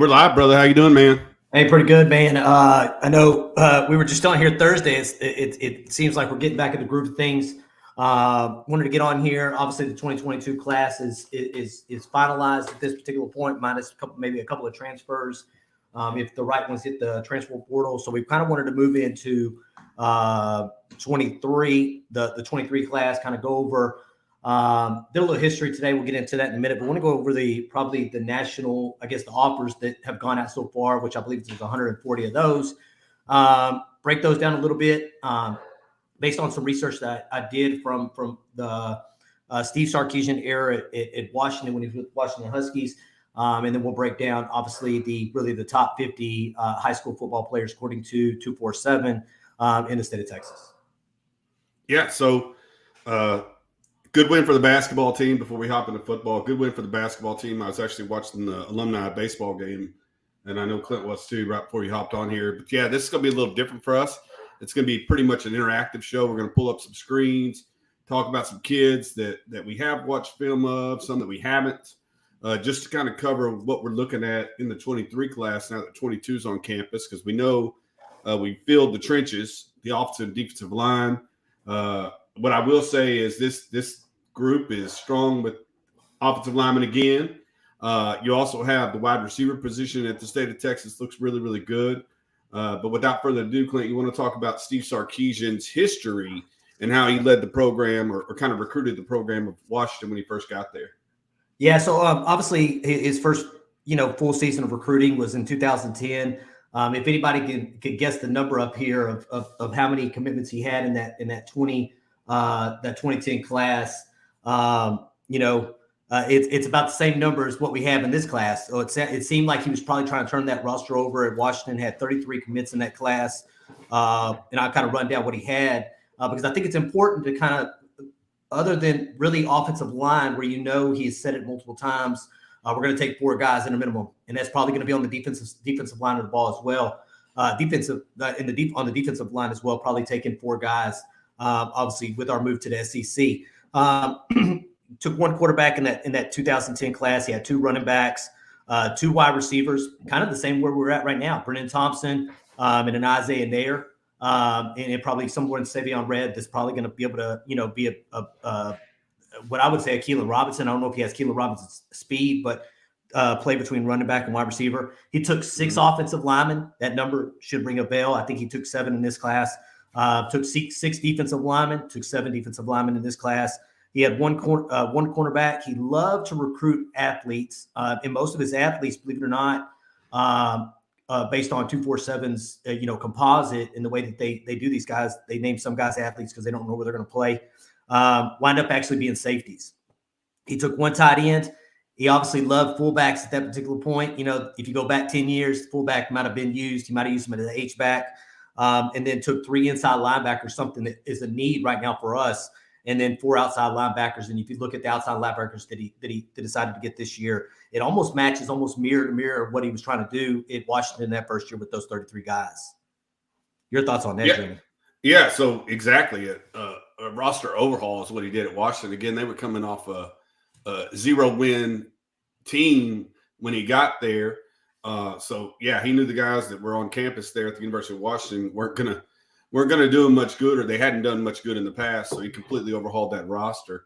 We're live, brother. How you doing, man? Hey, pretty good, man. I know we were just on here Thursday. It seems like we're getting back in the groove of things. Wanted to get on here. Obviously, the 2022 class is finalized at this particular point, minus maybe a couple of transfers, if the right ones hit the transfer portal. So we kind of wanted to move into 23, the 23 class, kind of go over. Did a little history today. We'll get into that in a minute, but I want to go over probably the national, I guess, the offers that have gone out so far, which I believe there's 140 of those. Break those down a little bit based on some research that I did from the Steve Sarkisian era at Washington when he was with Washington Huskies. And then we'll break down, obviously, the top 50 high school football players according to 247 in the state of Texas. Yeah, so good win for the basketball team before we hop into football. Good win for the basketball team. I was actually watching the alumni baseball game, and I know Clint was too right before you hopped on here. But, yeah, this is going to be a little different for us. It's going to be pretty much an interactive show. We're going to pull up some screens, talk about some kids that we have watched film of, some that we haven't, just to kind of cover what we're looking at in the 23 class now that 22 is on campus, because we know we filled the trenches, the offensive and defensive line. What I will say is this group is strong with offensive linemen again. You also have the wide receiver position at the state of Texas looks really, really good. But without further ado, Clint, you want to talk about Steve Sarkisian's history and how he led the program or kind of recruited the program of Washington when he first got there. Yeah, so obviously his first full season of recruiting was in 2010. If anybody could guess the number up here of how many commitments he had in that 2010 class, it's about the same number as what we have in this class. So it seemed like he was probably trying to turn that roster over. At Washington had 33 commits in that class, and I'll kind of run down what he had because I think it's important to kind of, other than really offensive line, where he's said it multiple times. We're going to take 4 guys in a minimum, and that's probably going to be on the defensive line of the ball as well. On the defensive line as well, probably taking 4 guys. Obviously, with our move to the SEC, took 1 quarterback in that 2010 class. He had 2 running backs, 2 wide receivers, kind of the same where we're at right now. Brennan Thompson and an Isaiah Nair, and probably somewhere in Savion Red that's probably going to be able to be a what I would say a Keelan Robinson. I don't know if he has Keelan Robinson's speed, but play between running back and wide receiver. He took 6 offensive linemen. That number should ring a bell. I think he took 7 in this class. Took 6 defensive linemen. Took 7 defensive linemen in this class. He had one cornerback. He loved to recruit athletes, and most of his athletes, believe it or not, based on 247's composite and the way that they do these guys, they name some guys athletes because they don't know where they're going to play. Wind up actually being safeties. He took 1 tight end. He obviously loved fullbacks at that particular point. If you go back 10 years, fullback might have been used. He might have used him as an H-back. And then took 3 inside linebackers, something that is a need right now for us. And then 4 outside linebackers. And if you look at the outside linebackers that he decided to get this year, it almost matches, almost mirror to mirror what he was trying to do at Washington that first year with those 33 guys. Your thoughts on that, Jamie? Yeah, so exactly. A roster overhaul is what he did at Washington. Again, they were coming off a 0-win team when he got there. So yeah, he knew the guys that were on campus there at the University of Washington weren't gonna do him much good, or they hadn't done much good in the past. So he completely overhauled that roster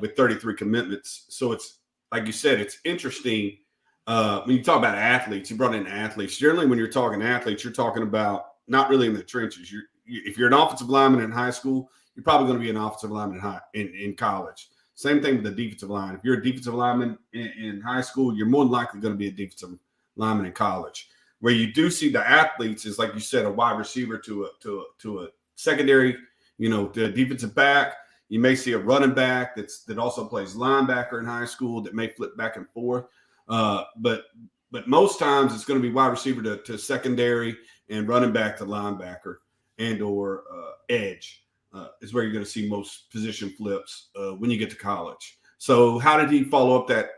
with 33 commitments. So it's like you said, it's interesting when you talk about athletes. You brought in athletes. Generally, when you're talking athletes, you're talking about not really in the trenches. If you're an offensive lineman in high school, you're probably going to be an offensive lineman in college. Same thing with the defensive line. If you're a defensive lineman in high school, you're more than likely going to be a defensive lineman in college. Where you do see the athletes is, like you said, a wide receiver to a secondary, the defensive back. You may see a running back that also plays linebacker in high school that may flip back and forth. But most times it's going to be wide receiver to secondary and running back to linebacker and or edge is where you're going to see most position flips when you get to college. So how did he follow up that?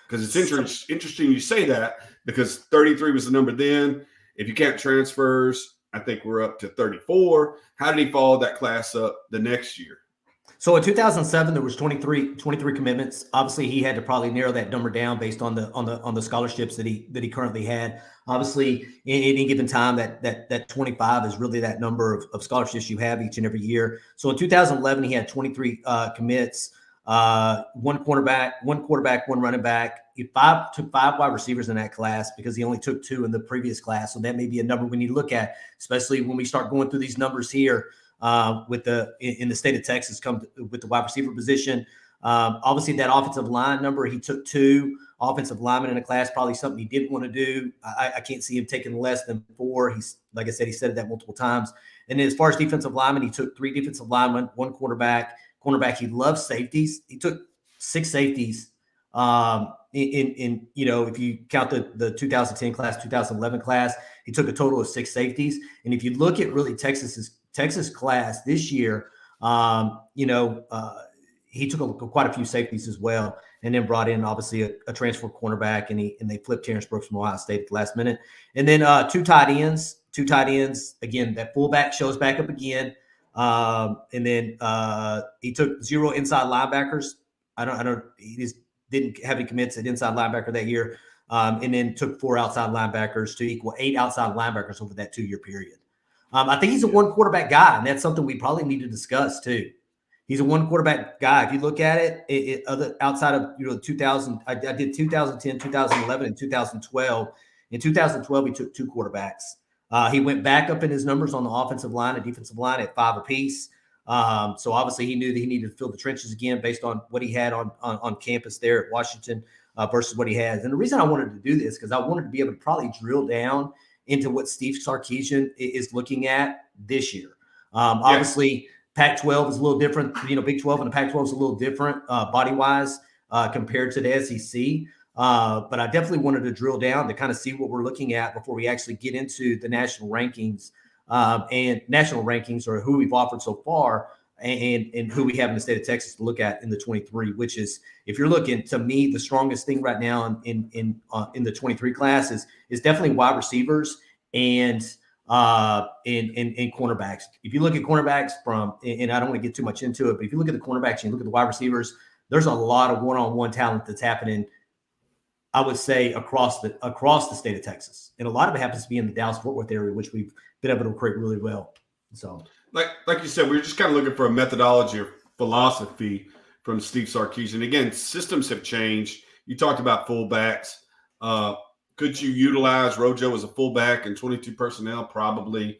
Because it's interesting you say that, because 33 was the number then. If you count transfers, I think we're up to 34. How did he follow that class up the next year? So in 2007, there was 23 commitments. Obviously, he had to probably narrow that number down based on the scholarships that he currently had. Obviously, in any given time, that 25 is really that number of scholarships you have each and every year. So in 2011, he had 23 commits, one quarterback, one running back. He took 5 wide receivers in that class because he only took 2 in the previous class. So that may be a number we need to look at, especially when we start going through these numbers here. In the state of Texas, with the wide receiver position. Obviously, that offensive line number, he took 2 offensive linemen in a class, probably something he didn't want to do. I can't see him taking less than 4. He's, like I said, he said that multiple times. And then as far as defensive linemen, he took 3 defensive linemen, 1 cornerback. He loves safeties. He took 6 safeties. If you count the 2010 class, 2011 class, he took a total of 6 safeties. And if you look at really Texas class this year, he took quite a few safeties as well, and then brought in obviously a transfer cornerback, and they flipped Terrence Brooks from Ohio State at the last minute, and then 2 tight ends. Again, that fullback shows back up again, and then he took 0 inside linebackers. He just didn't have any commits at inside linebacker that year, and then took 4 outside linebackers to equal 8 outside linebackers over that 2-year period. I think he's a 1 quarterback guy, and that's something we probably need to discuss too. He's a 1 quarterback guy. If you look at it, outside of 2000, I did 2010, 2011, and 2012. In 2012, he took 2 quarterbacks. He went back up in his numbers on the offensive line and defensive line at 5 apiece. So obviously, he knew that he needed to fill the trenches again based on what he had on campus there at Washington versus what he has. And the reason I wanted to do this because I wanted to be able to probably drill down into what Steve Sarkisian is looking at this year. Obviously, Pac-12 is a little different. Big 12 and the Pac-12 is a little different body-wise compared to the SEC. But I definitely wanted to drill down to kind of see what we're looking at before we actually get into the national rankings. And national rankings are who we've offered so far and who we have in the state of Texas to look at in the 23, which is, if you're looking, to me, the strongest thing right now in the 23 class is definitely wide receivers and cornerbacks. If you look at cornerbacks and I don't want to get too much into it, but if you look at the cornerbacks and you look at the wide receivers, there's a lot of one-on-one talent that's happening, I would say, across the state of Texas. And a lot of it happens to be in the Dallas-Fort Worth area, which we've been able to recruit really well. So, like you said, we were just kind of looking for a methodology or philosophy from Steve Sarkisian. Again, systems have changed. You talked about fullbacks. Could you utilize Rojo as a fullback and 22 personnel? Probably.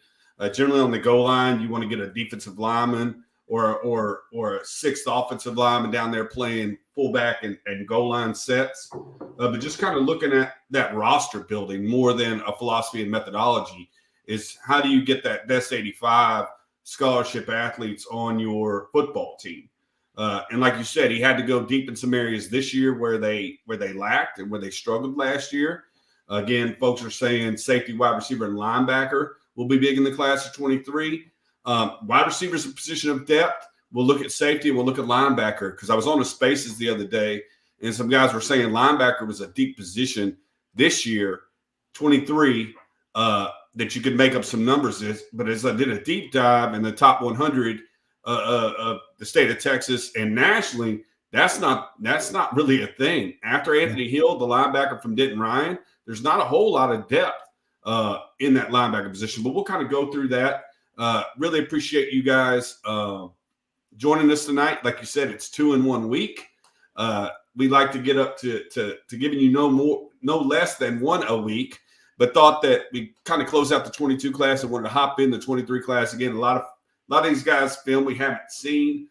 Generally on the goal line, you want to get a defensive lineman or a 6th offensive lineman down there playing fullback and goal line sets. But just kind of looking at that roster building more than a philosophy and methodology is how do you get that best 85 scholarship athletes on your football team? And like you said, he had to go deep in some areas this year where they lacked and where they struggled last year. Again, folks are saying safety, wide receiver, and linebacker will be big in the class of 23. Wide receiver is a position of depth. We'll look at safety and we'll look at linebacker because I was on the Spaces the other day and some guys were saying linebacker was a deep position this year, 23, that you could make up some numbers. But as I did a deep dive in the top 100 of the state of Texas and nationally, that's not really a thing. After Anthony Hill, the linebacker from Denton Ryan, there's not a whole lot of depth in that linebacker position. But we'll kind of go through that. Really appreciate you guys joining us tonight. Like you said, it's 2 in 1 week. We like to get up to giving you no less than 1 a week. But thought that we kind of close out the 22 class and wanted to hop in the 23 class again. A lot of these guys' film we haven't seen.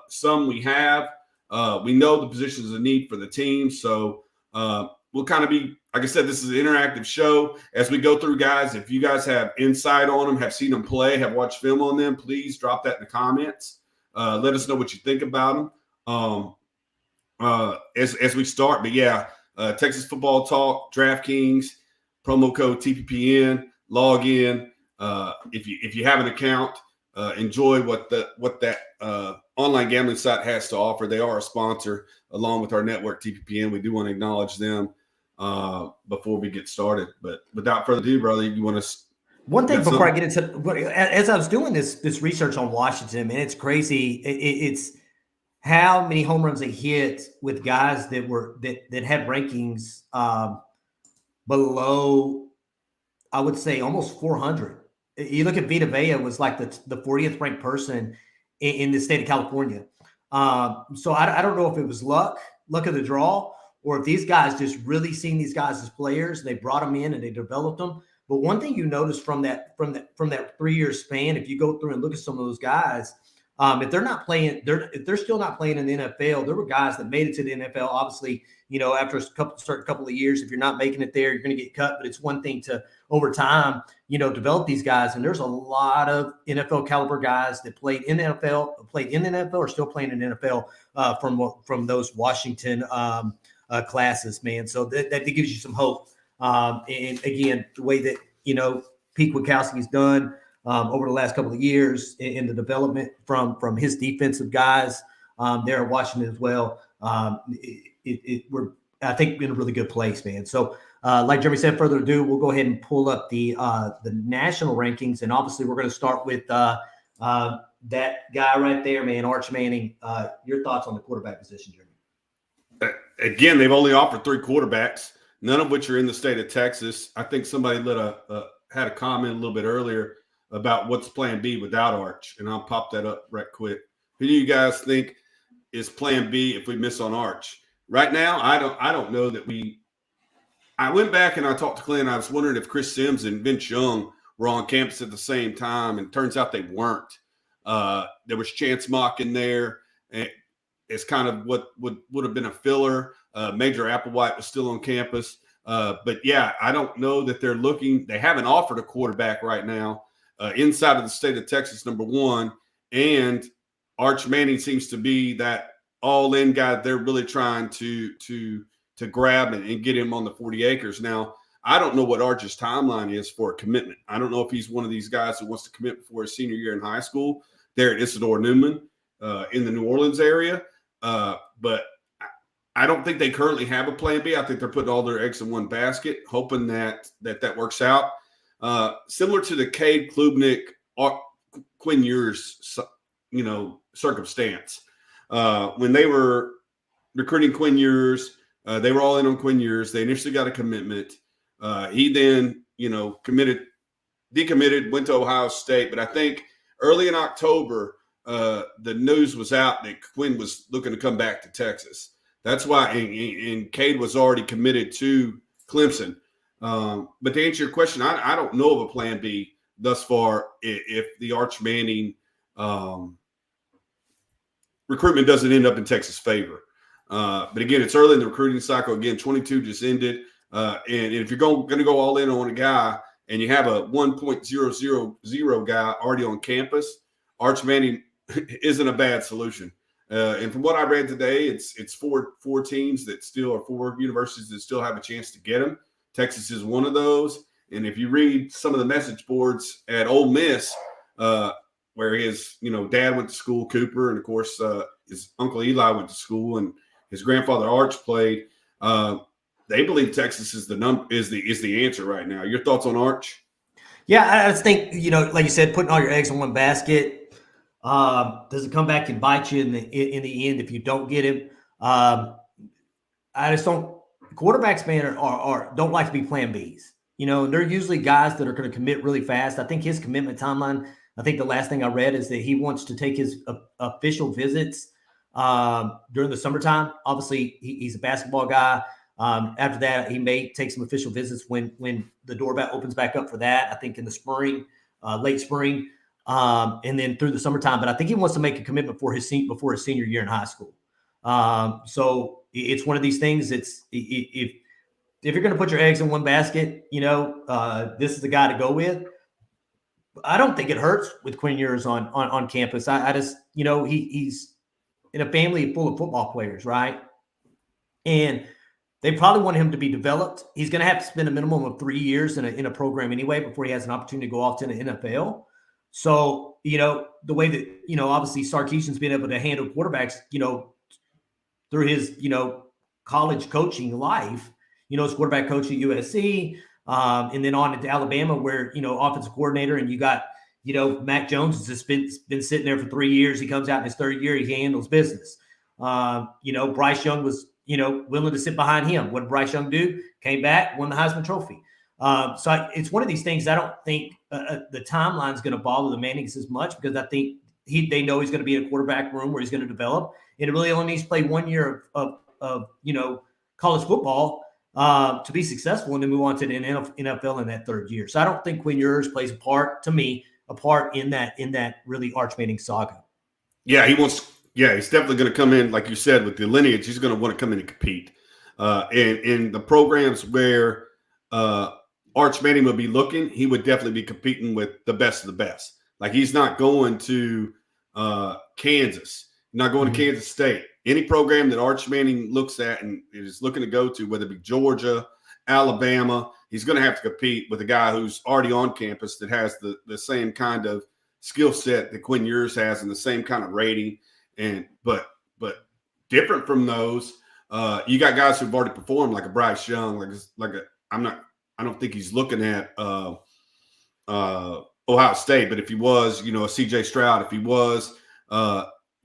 Some we have. We know the positions of need for the team. So we'll kind of be, like I said, this is an interactive show. As we go through, guys, if you guys have insight on them, have seen them play, have watched film on them, please drop that in the comments. Let us know what you think about them as we start. But, yeah, Texas Football Talk, DraftKings, promo code TPPN, log in. If you have an account, enjoy what that online gambling site has to offer. They are a sponsor along with our network TPPN. We do want to acknowledge them before we get started. But without further ado, brother, you want to? One thing before I get into, as I was doing this research on Washington, and it's crazy. It's how many home runs they hit with guys that had rankings below, I would say, almost 400. You look at Vita Vea was like the 40th ranked person in the state of California. So I don't know if it was luck of the draw, or if these guys just really seen these guys as players. They brought them in and they developed them. But one thing you notice from that 3-year span, if you go through and look at some of those guys, if they're not playing, if they're still not playing in the NFL, there were guys that made it to the NFL. Obviously, after a certain couple of years, if you're not making it there, you're going to get cut. But it's one thing to, over time, develop these guys. And there's a lot of NFL caliber guys that played in the NFL, or still playing in the NFL from those Washington classes, man. So that gives you some hope. And again, the way that, Pete Kwiatkowski's done over the last couple of years in the development from his defensive guys there at Washington as well. We're, I think, in a really good place, man. So like Jeremy said, further ado, we'll go ahead and pull up the national rankings. And obviously we're going to start with that guy right there, man, Arch Manning. Your thoughts on the quarterback position, Jeremy? Again, they've only offered 3 quarterbacks, none of which are in the state of Texas. I think somebody had a comment a little bit earlier about what's plan B without Arch, and I'll pop that up right quick. Who do you guys think is plan B if we miss on Arch? Right now, I don't know that I went back and I talked to Clint. I was wondering if Chris Sims and Vince Young were on campus at the same time, and it turns out they weren't. There was Chance Mock in there. It's kind of what would have been a filler. Major Applewhite was still on campus. But yeah, I don't know that they're looking. They haven't offered a quarterback right now inside of the state of Texas, number one. And Arch Manning seems to be that all-in guy they're really trying to grab and get him on the 40 acres. Now, I don't know what Arch's timeline is for a commitment. I don't know if he's one of these guys who wants to commit before his senior year in high school there at Isidore Newman in the New Orleans area. But I don't think they currently have a plan B. I think they're putting all their eggs in one basket, hoping that works out. Similar to the Cade Klubnik, Quinn Ewers, circumstance. When they were recruiting Quinn Ewers, they were all in on Quinn Ewers. They initially got a commitment. He then, decommitted, went to Ohio State. But I think early in October, the news was out that Quinn was looking to come back to Texas. That's why, and Cade was already committed to Clemson. But to answer your question, I don't know of a plan B thus far if the Arch Manning recruitment doesn't end up in Texas' favor. But again, it's early in the recruiting cycle. Again, 22 just ended. And if you're going to go all in on a guy and you have a 1.000 guy already on campus, Arch Manning isn't a bad solution. And from what I read today, it's four teams that still are 4 universities that still have a chance to get him. Texas is one of those. And if you read some of the message boards at Ole Miss, where his dad went to school, Cooper, and of course his uncle Eli went to school, and his grandfather Arch played. They believe Texas is the answer right now. Your thoughts on Arch? Yeah, I just think like you said, putting all your eggs in one basket. Does it come back and bite you in the end if you don't get him? I just don't. Quarterbacks, man, don't like to be plan Bs. They're usually guys that are going to commit really fast. I think his commitment timeline. I think the last thing I read is that he wants to take his official visits during the summertime. Obviously, he's a basketball guy. After that, he may take some official visits when the door opens back up for that. I think in the spring, late spring. And then through the summertime, but I think he wants to make a commitment before his senior year in high school. So it's one of these things. It's if you're going to put your eggs in one basket, this is the guy to go with. I don't think it hurts with Quinn Ewers on campus. I just, he's in a family full of football players, right? And they probably want him to be developed. He's going to have to spend a minimum of 3 years in a program anyway before he has an opportunity to go off to the NFL. So, the way that, obviously Sarkisian's been able to handle quarterbacks, through his, college coaching life, his quarterback coach at USC, And then on to Alabama, where, offensive coordinator, and you got, Mac Jones has just been sitting there for 3 years. He comes out in his third year, he handles business. Bryce Young was, willing to sit behind him. What did Bryce Young do? Came back, won the Heisman Trophy. It's one of these things. I don't think the timeline is going to bother the Mannings as much, because I think they know he's going to be in a quarterback room where he's going to develop, and it really only needs to play 1 year of college football to be successful, and then move on to the NFL in that third year. So I don't think Quinn Ewers plays a part in that really Arch Manning saga. Yeah, he's definitely going to come in, like you said, with the lineage. He's going to want to come in and compete. And in the programs where Arch Manning would be looking, he would definitely be competing with the best of the best. Like, he's not going to Kansas, not going to Kansas State. Any program that Arch Manning looks at and is looking to go to, whether it be Georgia, Alabama, he's going to have to compete with a guy who's already on campus that has the same kind of skill set that Quinn Ewers has and the same kind of rating. But different from those, you got guys who've already performed, like a Bryce Young, I don't think he's looking at Ohio State, but if he was, a CJ Stroud, if he was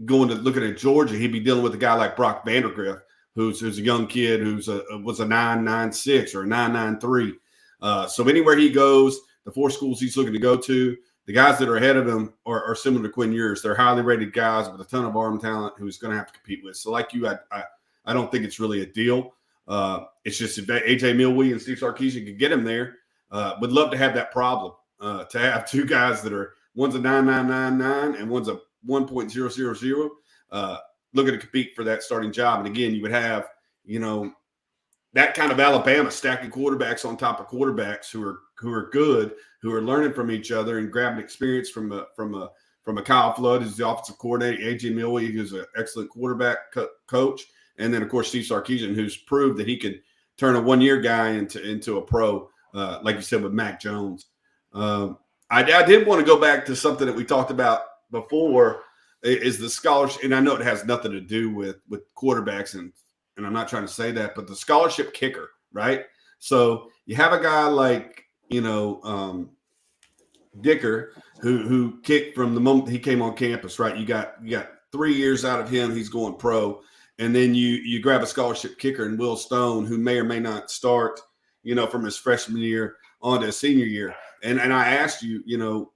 going to looking at Georgia, he'd be dealing with a guy like Brock Vandergriff, who's a young kid who's was a 9.96 or a 9.93. So anywhere he goes, the 4 schools he's looking to go to, the guys that are ahead of him are similar to Quinn Ewers. They're highly rated guys with a ton of arm talent who's going to have to compete with. So like you, I don't think it's really a deal. It's just if AJ Milwee and Steve Sarkisian could get him there, would love to have that problem. To have 2 guys that are, one's a 9.999 and one's a 1.000, looking to compete for that starting job. And again, you would have, that kind of Alabama stacking quarterbacks on top of quarterbacks who are good, who are learning from each other and grabbing experience from a Kyle Flood, who's the offensive coordinator, AJ Milwee, who's an excellent quarterback coach, and then of course Steve Sarkisian, who's proved that he can turn a 1-year guy into a pro, like you said with Mac Jones. I did want to go back to something that we talked about before, is the scholarship, and I know it has nothing to do with quarterbacks, and I'm not trying to say that, but the scholarship kicker, right? So you have a guy like, Dicker, who kicked from the moment he came on campus, right? You got 3 years out of him, he's going pro, and then you grab a scholarship kicker in Will Stone, who may or may not start, from his freshman year on to his senior year. And I asked you,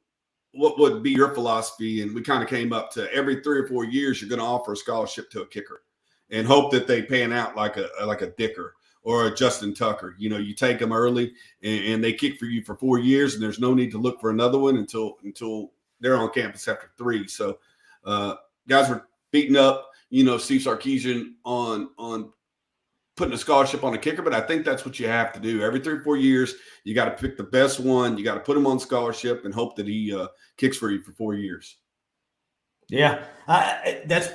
what would be your philosophy? And we kind of came up to every 3 or 4 years, you're going to offer a scholarship to a kicker and hope that they pan out like a Dicker or a Justin Tucker. You take them early and they kick for you for 4 years, and there's no need to look for another one until they're on campus after 3. So guys were beating up, Steve Sarkeesian on putting a scholarship on a kicker, but I think that's what you have to do. Every 3 or 4 years, you got to pick the best one. You got to put him on scholarship and hope that he kicks for you for 4 years. Yeah, that's,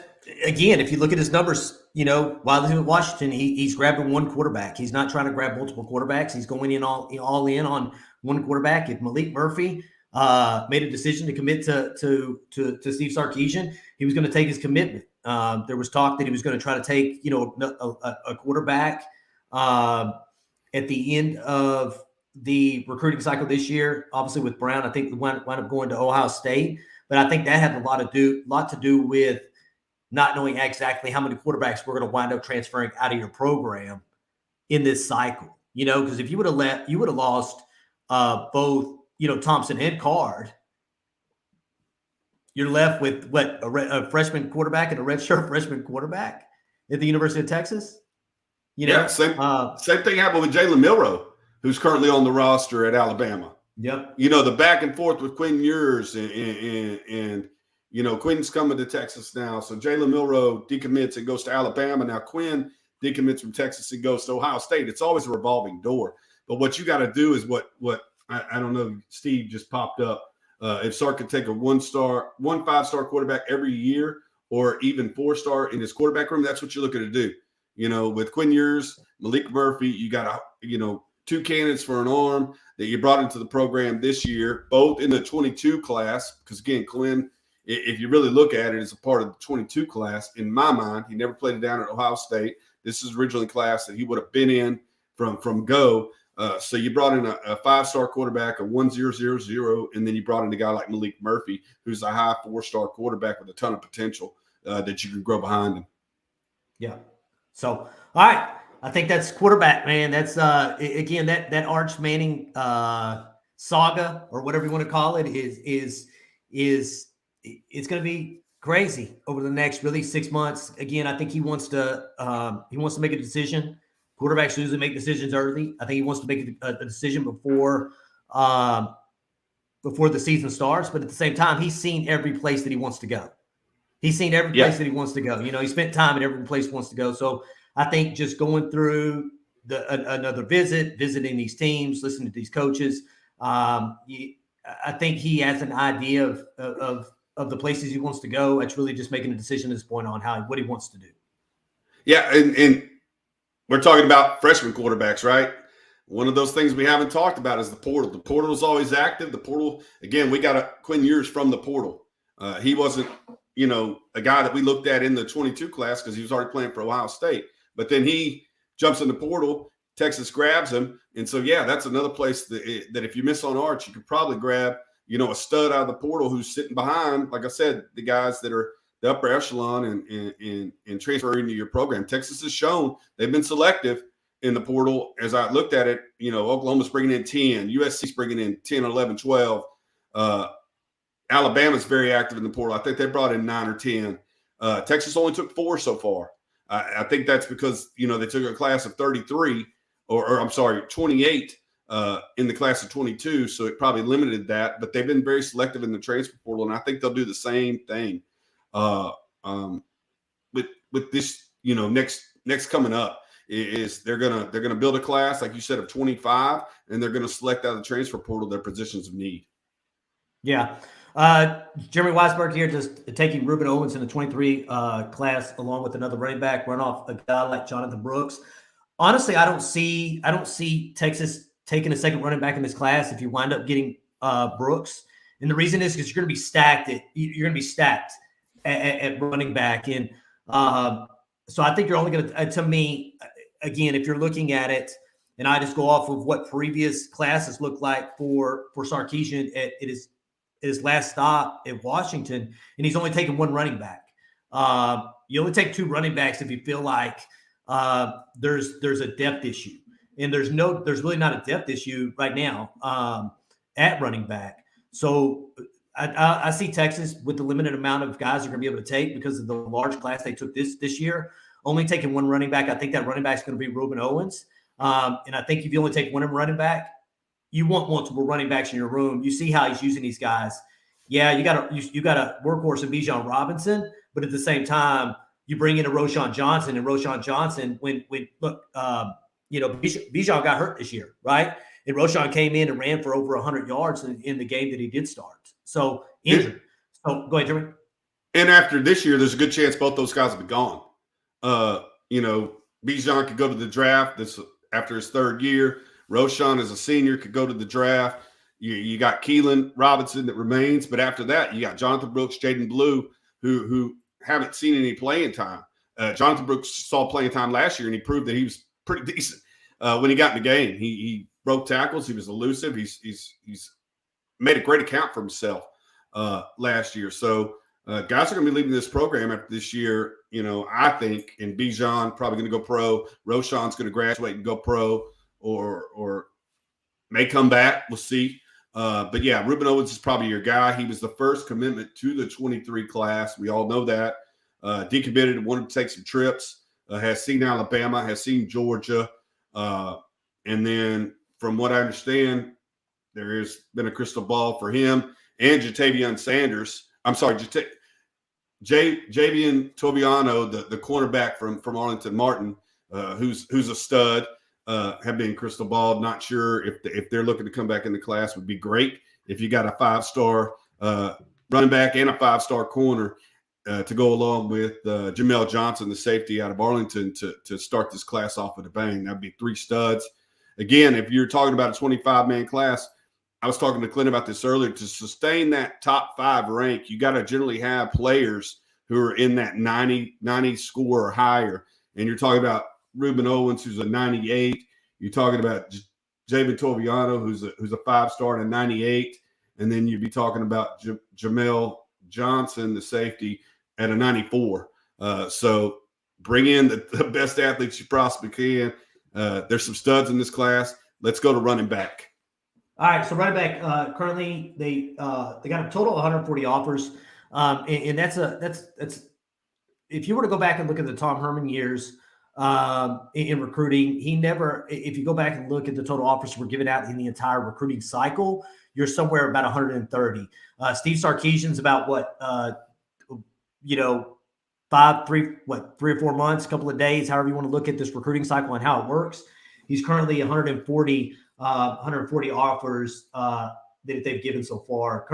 again, if you look at his numbers, while he's in Washington, he's grabbing 1 quarterback. He's not trying to grab multiple quarterbacks. He's going in all in on 1 quarterback. If Malik Murphy made a decision to commit to Steve Sarkisian, he was going to take his commitment. There was talk that he was going to try to take, a quarterback at the end of the recruiting cycle this year. Obviously, with Brown, I think he wound up going to Ohio State. But I think that had a lot to do with not knowing exactly how many quarterbacks we're going to wind up transferring out of your program in this cycle. Because if you would have lost both, Thompson and Card, you're left with what, a freshman quarterback and a redshirt freshman quarterback at the University of Texas. Yeah, same thing happened with Jalen Milroe, who's currently on the roster at Alabama. Yep. The back and forth with Quinn Ewers and Quinn's coming to Texas now. So Jalen Milroe decommits and goes to Alabama. Now Quinn decommits from Texas and goes to Ohio State. It's always a revolving door. But what you got to do is what I don't know, Steve just popped up. If Sark could take a 5-star quarterback every year, or even 4-star in his quarterback room, that's what you're looking to do. With Quinn Ewers, Malik Murphy, you got 2 candidates for an arm that you brought into the program this year, both in the 22 class. Because again, Quinn, if you really look at it, is a part of the 22 class. In my mind, he never played it down at Ohio State. This is originally class that he would have been in from go. So you brought in a 5-star quarterback, a 1-0-0-0, and then you brought in a guy like Malik Murphy, who's a high 4-star quarterback with a ton of potential that you can grow behind him. Yeah. So, all right. I think that's quarterback, man. That's again that Arch Manning saga, or whatever you want to call it, is it's going to be crazy over the next really 6 months. Again, I think he wants to make a decision. Quarterbacks usually make decisions early. I think he wants to make a decision before the season starts. But at the same time, he's seen every place that he wants to go. He's seen every place that he wants to go. You know, he spent time at every place he wants to go. So I think just going through another visit, visiting these teams, listening to these coaches, I think he has an idea of the places he wants to go. It's really just making a decision at this point on what he wants to do. Yeah, and we're talking about freshman quarterbacks, right? One of those things we haven't talked about is the portal. The portal is always active. The portal, again, we got Quinn Ewers from the portal. He wasn't, a guy that we looked at in the 22 class because he was already playing for Ohio State. But then he jumps in the portal. Texas grabs him. And so, yeah, that's another place that if you miss on Arch, you could probably grab, a stud out of the portal who's sitting behind, like I said, the guys that are the upper echelon and transfer into your program. Texas has shown they've been selective in the portal. As I looked at it, Oklahoma's bringing in 10, USC's bringing in 10, 11, 12. Alabama's very active in the portal. I think they brought in 9 or 10. Texas only took 4 so far. I think that's because, they took a class of 33 or I'm sorry, 28 in the class of 22. So it probably limited that, but they've been very selective in the transfer portal. And I think they'll do the same thing with this, next coming up is they're gonna build a class, like you said, of 25, and they're gonna select out of the transfer portal their positions of need. Yeah. Jeremy Weisberg here, just taking Ruben Owens in the 23 class along with another running back, run off a guy like Jonathan Brooks. Honestly, I don't see Texas taking a second running back in this class if you wind up getting Brooks. And the reason is because you're going to be stacked at running back. And so I think you're only going to me, again, if you're looking at it, and I just go off of what previous classes look like for Sarkeesian at his last stop at Washington, and he's only taken 1 running back. You only take 2 running backs if you feel like there's a depth issue, and there's really not a depth issue right now at running back. So I see Texas with the limited amount of guys they're going to be able to take because of the large class they took this year, only taking 1 running back. I think that running back is going to be Ruben Owens, and I think if you only take 1 running back, you want multiple running backs in your room. You see how he's using these guys. Yeah, you got a workhorse in Bijan Robinson, but at the same time, you bring in a Roschon Johnson, and Roschon Johnson, when Bijan got hurt this year, right? And Roschon came in and ran for over 100 yards in the game that he did start. So injured. So go ahead, Jeremy. And after this year, there's a good chance both those guys will be gone. Bijan could go to the draft after his 3rd year. Roschon, as a senior, could go to the draft. You got Keelan Robinson that remains, but after that, you got Jonathan Brooks, Jaden Blue, who haven't seen any playing time. Jonathan Brooks saw playing time last year, and he proved that he was pretty decent when he got in the game. He broke tackles. He was elusive. He's made a great account for himself last year. So guys are going to be leaving this program after this year. I think, and Bijan probably going to go pro. Roschon's going to graduate and go pro, or may come back. We'll see. But yeah, Ruben Owens is probably your guy. He was the first commitment to the 23 class. We all know that. Decommitted, wanted to take some trips, has seen Alabama, has seen Georgia. And then from what I understand, there has been a crystal ball for him and Jatavian Sanders. I'm sorry, Javian Tobiano, the cornerback from Arlington Martin, who's a stud. Have been crystal ball. Not sure if they're looking to come back in the class. Would be great if you got a 5-star running back and a 5-star corner to go along with Jamel Johnson, the safety out of Arlington, to start this class off with a bang. That'd be 3 studs. Again, if you're talking about a 25-man class, I was talking to Clint about this earlier. To sustain that top 5 rank, you got to generally have players who are in that 90 score or higher. And you're talking about Ruben Owens, who's a 98. You're talking about Javen Toviano, who's a 5-star and a 98. And then you'd be talking about Jamel Johnson, the safety, at a 94. So bring in the best athletes you possibly can. There's some studs in this class. Let's go to running back. All right, so running back currently they got a total of 140 offers, and that's if you were to go back and look at the Tom Herman years in recruiting, he never. If you go back and look at the total offers were given out in the entire recruiting cycle, you're somewhere about 130. Steve Sarkisian's about what 3 or 4 months, a couple of days, however you want to look at this recruiting cycle and how it works. He's currently 140 offers that they've given so far.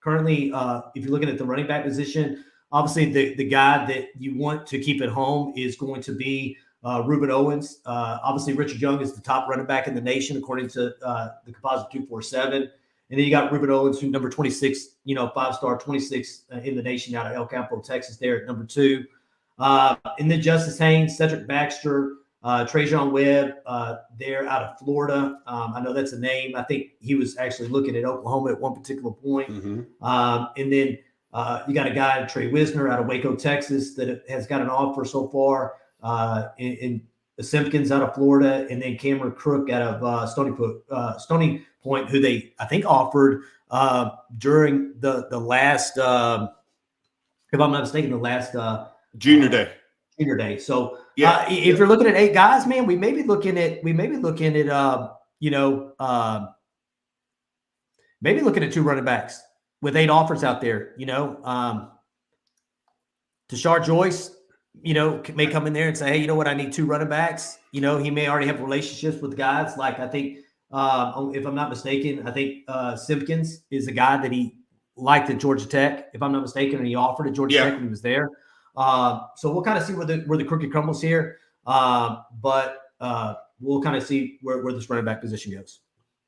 Currently, if you're looking at the running back position, obviously the guy that you want to keep at home is going to be Reuben Owens. Obviously, Richard Young is the top running back in the nation, according to the Composite 247. And then you got Reuben Owens, who's number 26, 5-star, 26 in the nation out of El Campo, Texas, there at number 2. And then Justice Haynes, Cedric Baxter, Trajan Webb, there out of Florida. I know that's a name. I think he was actually looking at Oklahoma at one particular point. Mm-hmm. And then you got a guy, Trey Wisner, out of Waco, Texas, that has got an offer so far. In Simpkins out of Florida, and then Cameron Crook out of Stony Point, who they, I think, offered during the last, if I'm not mistaken, the last junior day. Junior day. So if you're looking at 8 guys, man, we may be looking at maybe looking at 2 running backs with 8 offers out there. Tashard Joyce, may come in there and say, hey, you know what? I need 2 running backs. He may already have relationships with guys. Like, I think, if I'm not mistaken, I think Simpkins is a guy that he liked at Georgia Tech, if I'm not mistaken, and he offered at Georgia Tech when he was there. So we'll kind of see where the cookie crumbles here. But we'll kind of see where this running back position goes.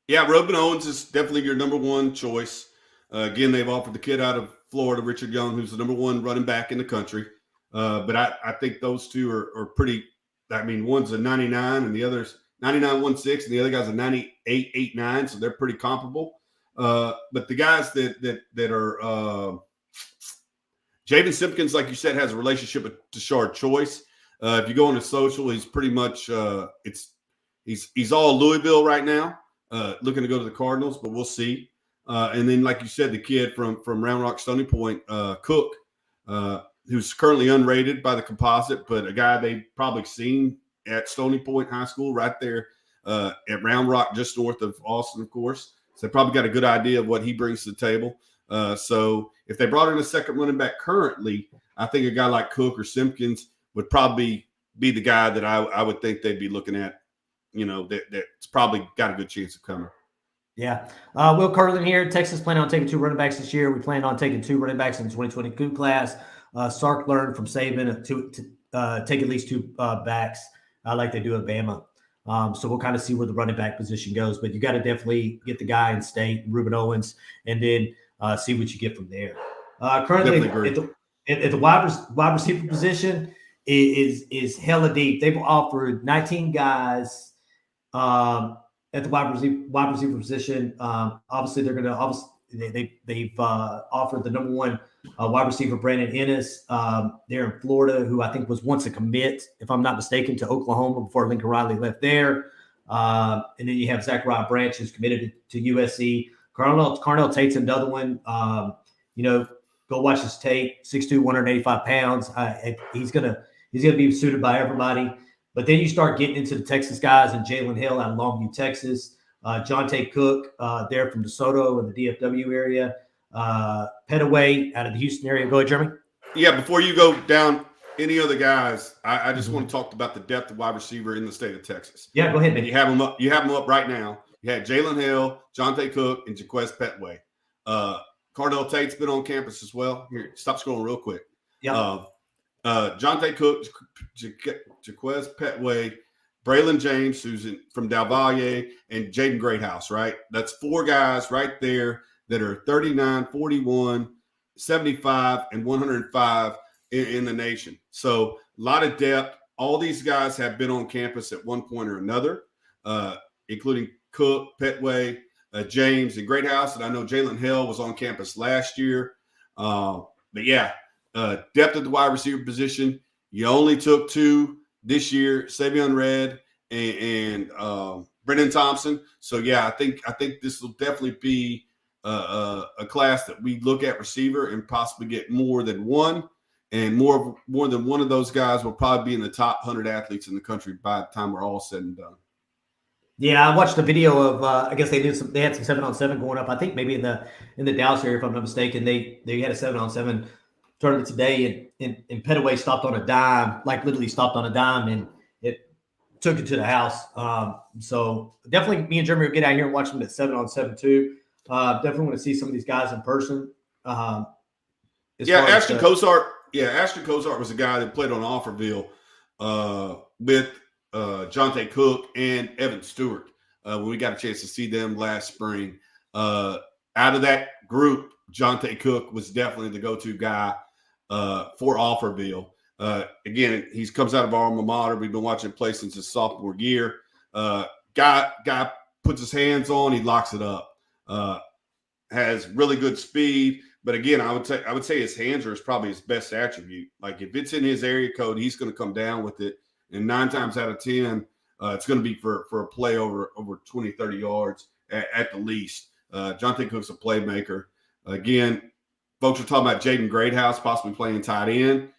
Yeah, Reuben Owens is definitely your number 1 choice. Again, they've offered the kid out of Florida, Richard Young, who's the number 1 running back in the country. But I think those 2 are pretty. I mean, one's a 99 and the other's 99.16, and the other guy's a 98.89, so they're pretty comparable. But the guys that are Javen Simpkins, like you said, has a relationship with Tashard Choice. If you go into social, he's pretty much he's all Louisville right now, looking to go to the Cardinals, but we'll see. And then, like you said, the kid from Round Rock, Stony Point, Cook. Who's currently unrated by the composite, but a guy they've probably seen at Stony Point High School right there at Round Rock, just north of Austin, of course. So they probably got a good idea of what he brings to the table. So if they brought in a second running back currently, I think a guy like Cook or Simpkins would probably be the guy that I would think they'd be looking at, that's probably got a good chance of coming. Yeah. Will Curlin here. Texas planning on taking 2 running backs this year. We plan on taking 2 running backs in the 2022 class. Sark learned from Saban to take at least 2 backs like they do at Bama. So we'll kind of see where the running back position goes. But you got to definitely get the guy in state, Reuben Owens, and then see what you get from there. Currently at the wide receiver position is hella deep. They've offered 19 guys at the wide receiver position. Obviously, they're going to they've offered the number 1 wide receiver, Brandon Ennis, there in Florida, who I think was once a commit, if I'm not mistaken, to Oklahoma before Lincoln Riley left there. And then you have Zachariah Branch, who's committed to USC. Carnell Tate's another one. Go watch his tape. 6'2", 185 pounds. He's gonna be suited by everybody. But then you start getting into the Texas guys, and Jalen Hill out of Longview, Texas. Jonte Cook there from DeSoto in the DFW area. Petaway out of the Houston area. Go ahead, Jeremy. Yeah, before you go down any other guys, I just want to talk about the depth of wide receiver in the state of Texas. Yeah, go ahead, man. You have them up. You have them up right now. You had Jalen Hill, Jonte Cook, and Jaquez Petway. Cardell Tate's been on campus as well. Here, stop scrolling real quick. Yeah. Jonte Cook, Jaquez Petway, Braylon James, who's from Del Valle, and Jaden Greathouse, right? That's 4 guys right there that are 39, 41, 75, and 105 in the nation. So a lot of depth. All these guys have been on campus at one point or another. including Cook, Petway, James, and Greathouse. And I know Jalen Hill was on campus last year. But yeah, depth at the wide receiver position. You only took 2 this year, Savion Red and Brendan Thompson. So yeah, I think this will definitely be a class that we look at receiver and possibly get more than one, and more than one of those guys will probably be in the top 100 athletes in the country by the time we're all said and done. Yeah, I watched a video of I guess they had some 7-on-7 going up. I think maybe in the Dallas area, if I'm not mistaken. They had a 7-on-7 tournament today, and Petaway stopped on a dime, like literally stopped on a dime, and it took it to the house. So definitely me and Jeremy will get out here and watch them at 7-on-7 too. Definitely want to see some of these guys in person. Ashton Cozart. Yeah, Ashton Cozart was a guy that played on Offerville with Jonte Cook and Evan Stewart when we got a chance to see them last spring. Out of that group, Jonte Cook was definitely the go-to guy for Offerville. Again, he comes out of our alma mater. We've been watching him play since his sophomore year. Guy puts his hands on, he locks it up. Has really good speed. But again, I would say his hands are probably his best attribute. Like if it's in his area code, he's going to come down with it. And 9 times out of 10, it's going to be for a play over 20, 30 yards at the least. Jonte Cook's a playmaker. Again, folks are talking about Jaden Greathouse possibly playing tight end.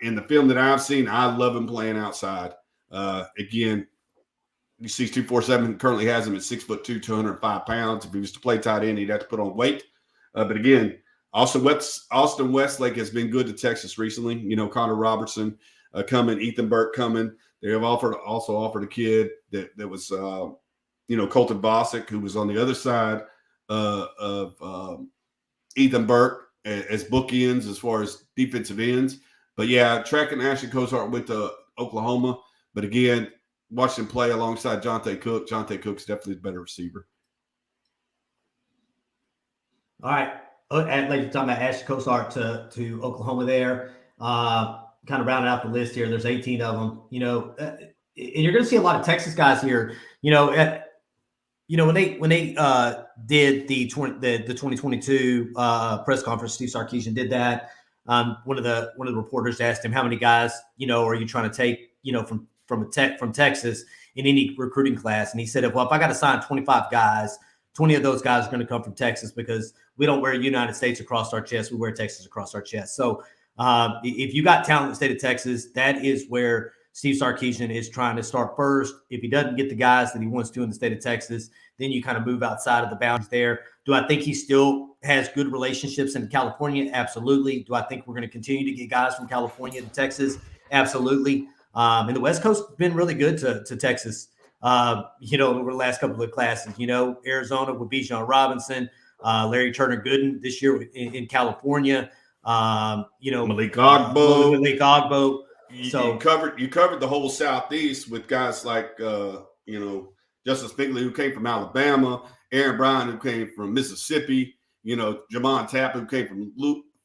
In the film that I've seen, I love him playing outside. Again, you see 247 currently has him at 6'2", 205 pounds. If he was to play tight end, he'd have to put on weight. But again, Austin Westlake has been good to Texas recently. You know, Connor Robertson coming, Ethan Burke coming. They have also offered a kid that was, Colton Bosick, who was on the other side of Ethan Burke as bookends as far as defensive ends. But yeah, tracking Ashton Cozart went to Oklahoma. But again, watched him play alongside Jonte Cook. Jonte Cook's definitely the better receiver. All right. Like you're talking about Ashton Cozart to Oklahoma there. Kind of rounding out the list here. There's 18 of them. And you're going to see a lot of Texas guys here. When they did the 2022 press conference, Steve Sarkisian did that. One of the reporters asked him, how many guys, are you trying to take, from Texas in any recruiting class? And he said, well, if I got to sign 25 guys, 20 of those guys are going to come from Texas because we don't wear United States across our chest. We wear Texas across our chest. So if you got talent in the state of Texas, that is where Steve Sarkisian is trying to start first. If he doesn't get the guys that he wants to in the state of Texas, then you kind of move outside of the boundaries there. Do I think he still has good relationships in California? Absolutely. Do I think we're going to continue to get guys from California to Texas? Absolutely. And the West Coast has been really good to Texas, over the last couple of classes. Arizona with Bijan Robinson, Larry Turner Gooden this year in California. Malik Ogbo. So you covered the whole Southeast with guys like Justice Bingley, who came from Alabama, Aaron Bryan, who came from Mississippi, Jamon Tapper, who came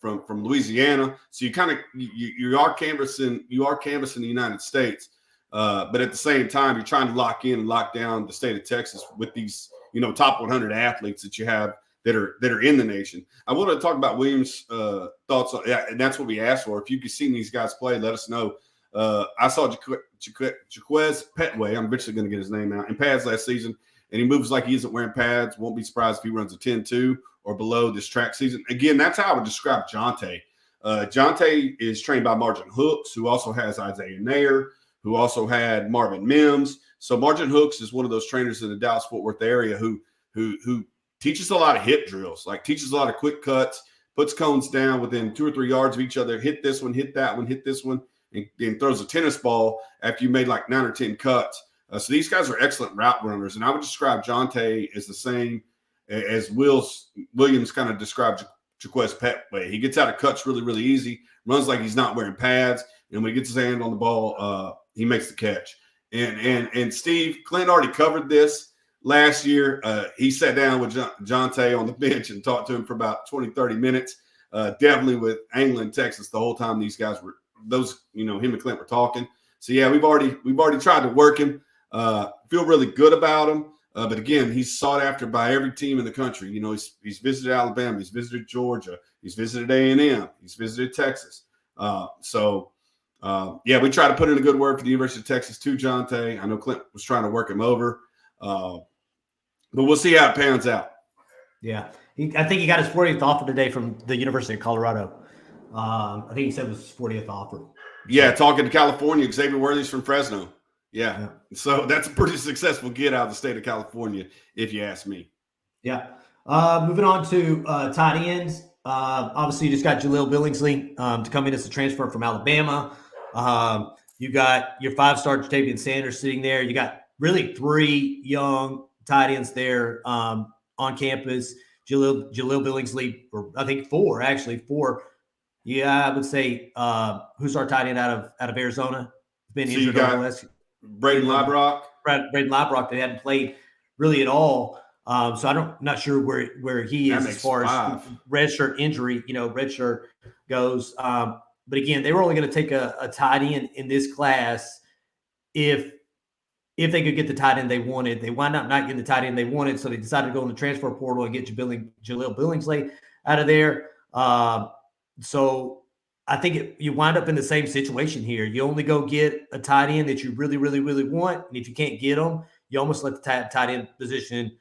from Louisiana. So you are canvassing the United States, but at the same time you're trying to lock down the state of Texas with these top 100 athletes that you have that are in the nation. I want to talk about Williams' thoughts on, and that's what we asked for. If you could see these guys play, let us know. I saw Jaquez Petway, I'm eventually going to get his name out, in pads last season, and he moves like he isn't wearing pads. Won't be surprised if he runs a 10-2 or below this track season. Again, that's how I would describe Jonte. Jonte is trained by Margin Hooks, who also has Isaiah Nair, who also had Marvin Mims. So Margin Hooks is one of those trainers in the Dallas-Fort Worth area who teaches a lot of hip drills, like teaches a lot of quick cuts, puts cones down within 2 or 3 yards of each other, hit this one, hit that one, hit this one, and throws a tennis ball after you made like 9 or 10 cuts. So these guys are excellent route runners, and I would describe Jonte as the same as Williams kind of described Jaquez Petway. He gets out of cuts really, really easy, runs like he's not wearing pads, and when he gets his hand on the ball, he makes the catch. And Steve, Clint already covered this last year. He sat down with Jonte on the bench and talked to him for about 20, 30 minutes, definitely with Angling, Texas, the whole time these guys were – him and Clint were talking. So, yeah, we've already tried to work him. Feel really good about him. But again, he's sought after by every team in the country. You know, he's visited Alabama, he's visited Georgia, he's visited A&M, he's visited Texas. Yeah, we try to put in a good word for the University of Texas too, Jonte. I know Clint was trying to work him over, but we'll see how it pans out. Yeah, I think he got his 40th offer today from the University of Colorado. I think he said it was his 40th offer. Yeah, talking to California, Xavier Worthy's from Fresno. Yeah. So that's a pretty successful get out of the state of California, if you ask me. Yeah. Moving on to tight ends. Obviously, you just got Jaleel Billingsley to come in as a transfer from Alabama. You got your 5-star Jatavian Sanders sitting there. You got really 3 young tight ends there on campus. Jaleel Billingsley, or I think 4. Yeah, I would say who's our tight end out of Arizona? Been so injured over the last. Braden Liebrock. Braden Liebrock, they hadn't played really at all. So not sure where he is as far as redshirt injury, redshirt goes. But again, they were only going to take a tight end in this class if they could get the tight end they wanted. They wound up not getting the tight end they wanted, so they decided to go in the transfer portal and get Jaleel Billingsley out of there. So I think you wind up in the same situation here. You only go get a tight end that you really, really, really want, and if you can't get them, you almost let the tight end position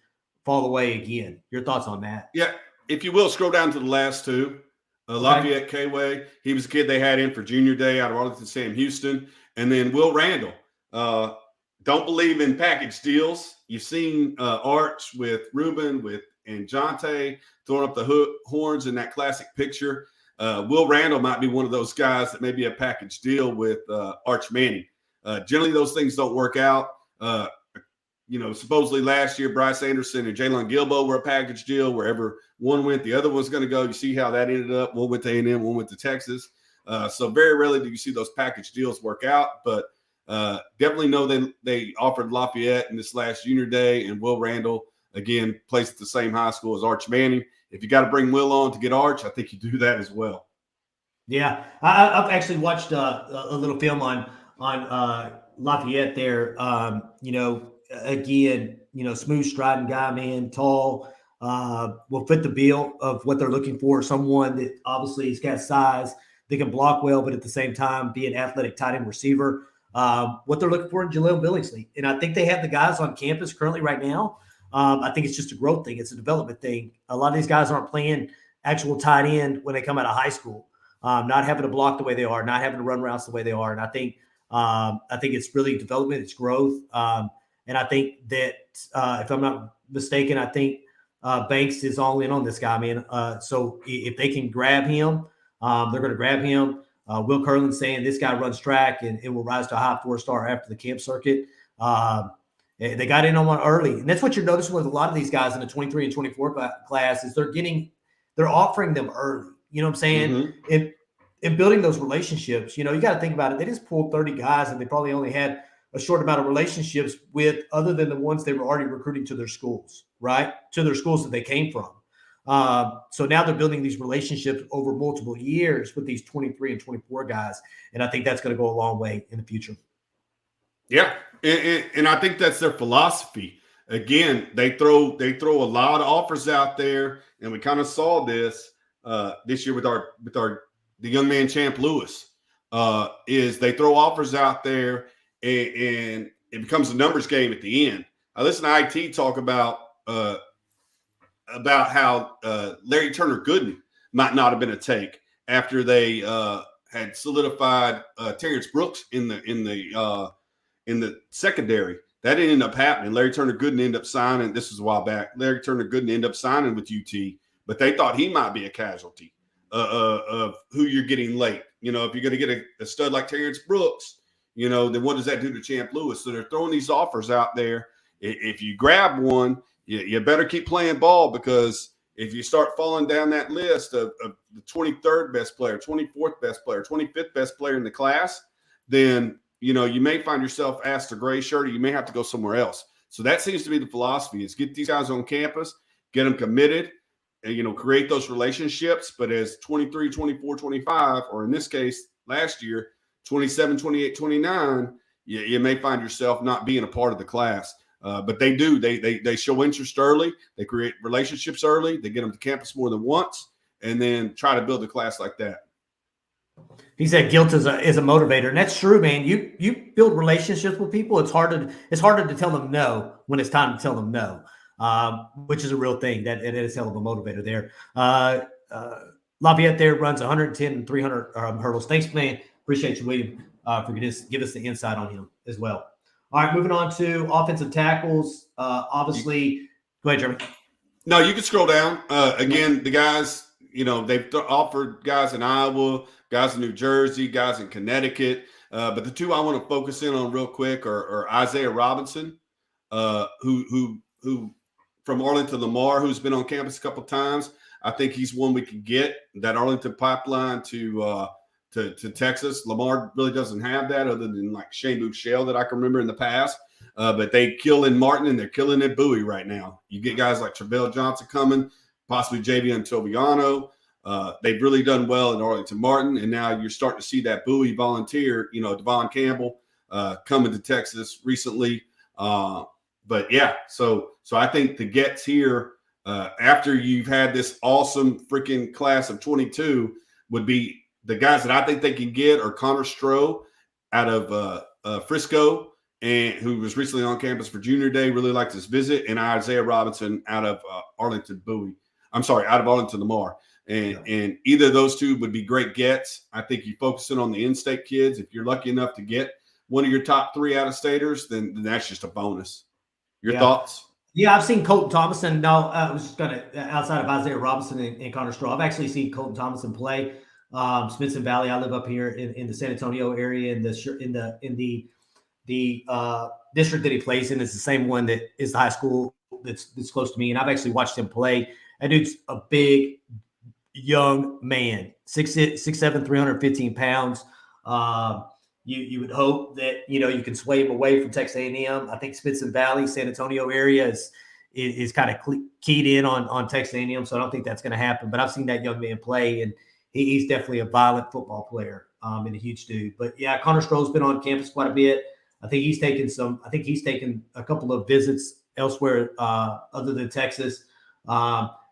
fall away again. Your thoughts on that? Yeah, if you will, scroll down to the last 2. Lafayette Kway, he was a kid they had in for junior day out of Arlington Sam Houston. And then Will Randall. Don't believe in package deals. You've seen Arch with Ruben and Jonte throwing up the horns in that classic picture. Will Randall might be one of those guys that may be a package deal with Arch Manning. Generally, those things don't work out. Supposedly last year, Bryce Anderson and Jalen Gilbo were a package deal. Wherever one went, the other one's going to go. You see how that ended up. One went to A&M, one went to Texas. So very rarely do you see those package deals work out. But definitely know they offered Lafayette in this last junior day. And Will Randall, again, plays at the same high school as Arch Manning. If you got to bring Will on to get Arch, I think you do that as well. Yeah, I've actually watched a little film on Lafayette there. Again, smooth striding guy, man, tall, will fit the bill of what they're looking for. Someone that obviously has got size, they can block well, but at the same time be an athletic tight end receiver. What they're looking for in Jaleel Billingsley. And I think they have the guys on campus currently right now. I think it's just a growth thing. It's a development thing. A lot of these guys aren't playing actual tight end when they come out of high school, not having to block the way they are, not having to run routes the way they are. And I think it's really development, it's growth. And I think that if I'm not mistaken, I think Banks is all in on this guy, man. So if they can grab him, they're going to grab him. Will Curlin's saying this guy runs track and will rise to a high 4-star after the camp circuit. They got in on one early. And that's what you're noticing with a lot of these guys in the 23 and 24 class is they're offering them early. You know what I'm saying? Mm-hmm. In building those relationships, you got to think about it. They just pulled 30 guys and they probably only had a short amount of relationships with other than the ones they were already recruiting to their schools, right? To their schools that they came from. So now they're building these relationships over multiple years with these 23 and 24 guys. And I think that's going to go a long way in the future. Yeah. And I think that's their philosophy. Again, they throw a lot of offers out there. And we kind of saw this year with the young man, Champ Lewis, is they throw offers out there and it becomes a numbers game at the end. I listened to IT talk about how Larry Turner Gooden might not have been a take after they had solidified Terrence Brooks in the secondary. That didn't end up happening. Larry Turner Gooden ended up signing. This was a while back. Larry Turner Gooden ended up signing with UT, but they thought he might be a casualty of who you're getting late. If you're going to get a stud like Terrence Brooks, then what does that do to Champ Lewis? So they're throwing these offers out there. If you grab one, you better keep playing ball, because if you start falling down that list of the 23rd best player, 24th best player, 25th best player in the class, then, you may find yourself asked a gray shirt, or you may have to go somewhere else. So that seems to be the philosophy, is get these guys on campus, get them committed, and, create those relationships. But as 23, 24, 25, or in this case, last year, 27, 28, 29, you may find yourself not being a part of the class. But they do. They show interest early. They create relationships early. They get them to campus more than once, and then try to build a class like that. He said guilt is a motivator, and that's true, man. You build relationships with people. It's harder to tell them no when it's time to tell them no, which is a real thing. That it is a hell of a motivator there. Lafayette there runs 110 and 300 hurdles. Thanks, man. Appreciate you, William, for give us the insight on him as well. All right, moving on to offensive tackles. Obviously, go ahead, Jeremy. No, you can scroll down. Again, the guys, they've offered guys in Iowa, guys in New Jersey, guys in Connecticut. But the two I want to focus in on real quick are Isaiah Robinson, who from Arlington Lamar, who's been on campus a couple of times. I think he's one we can get that Arlington pipeline to Texas. Lamar really doesn't have that other than like Shane Buechele that I can remember in the past. But they kill in Martin and they're killing at Bowie right now. You get guys like Travell Johnson coming, possibly Javion Toviano. They've really done well in Arlington Martin, and now you're starting to see that Bowie volunteer, Devon Campbell, coming to Texas recently. But yeah, so I think the gets here after you've had this awesome freaking class of 22 would be the guys that I think they can get are Connor Stroh out of Frisco, and who was recently on campus for Junior Day, really liked his visit, and Isaiah Robinson out of Arlington Lamar. And either of those two would be great gets. I think you focusing on the in-state kids. If you're lucky enough to get one of your top 3 out-of-staters, then that's just a bonus. Your thoughts? Yeah, I've seen Colton Thomason. No, I was just going to outside of Isaiah Robinson and Connor Stroh. I've actually seen Colton Thomason play. Smithson Valley. I live up here in the San Antonio area. In the district that he plays in is the same one that is the high school that's close to me. And I've actually watched him play. That dude's a big, young man, 6'7", 315 pounds. You would hope that you can sway him away from Texas A&M. I think Smithson Valley, San Antonio area is kind of keyed in on Texas A&M, so I don't think that's going to happen. But I've seen that young man play, and he's definitely a violent football player and a huge dude. But yeah, Connor Stroh's been on campus quite a bit. I think he's taken a couple of visits elsewhere other than Texas.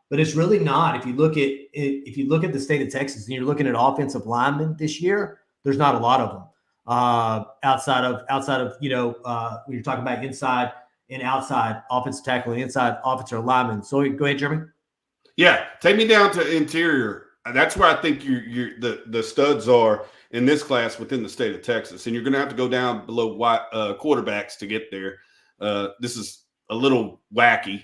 But it's really not. If you look at the state of Texas and you're looking at offensive linemen this year, there's not a lot of them outside of when you're talking about inside and outside offensive tackle and inside offensive linemen. So go ahead, Jeremy. Yeah, take me down to interior. That's where I think the studs are in this class within the state of Texas, and you're going to have to go down below quarterbacks to get there. This is a little wacky.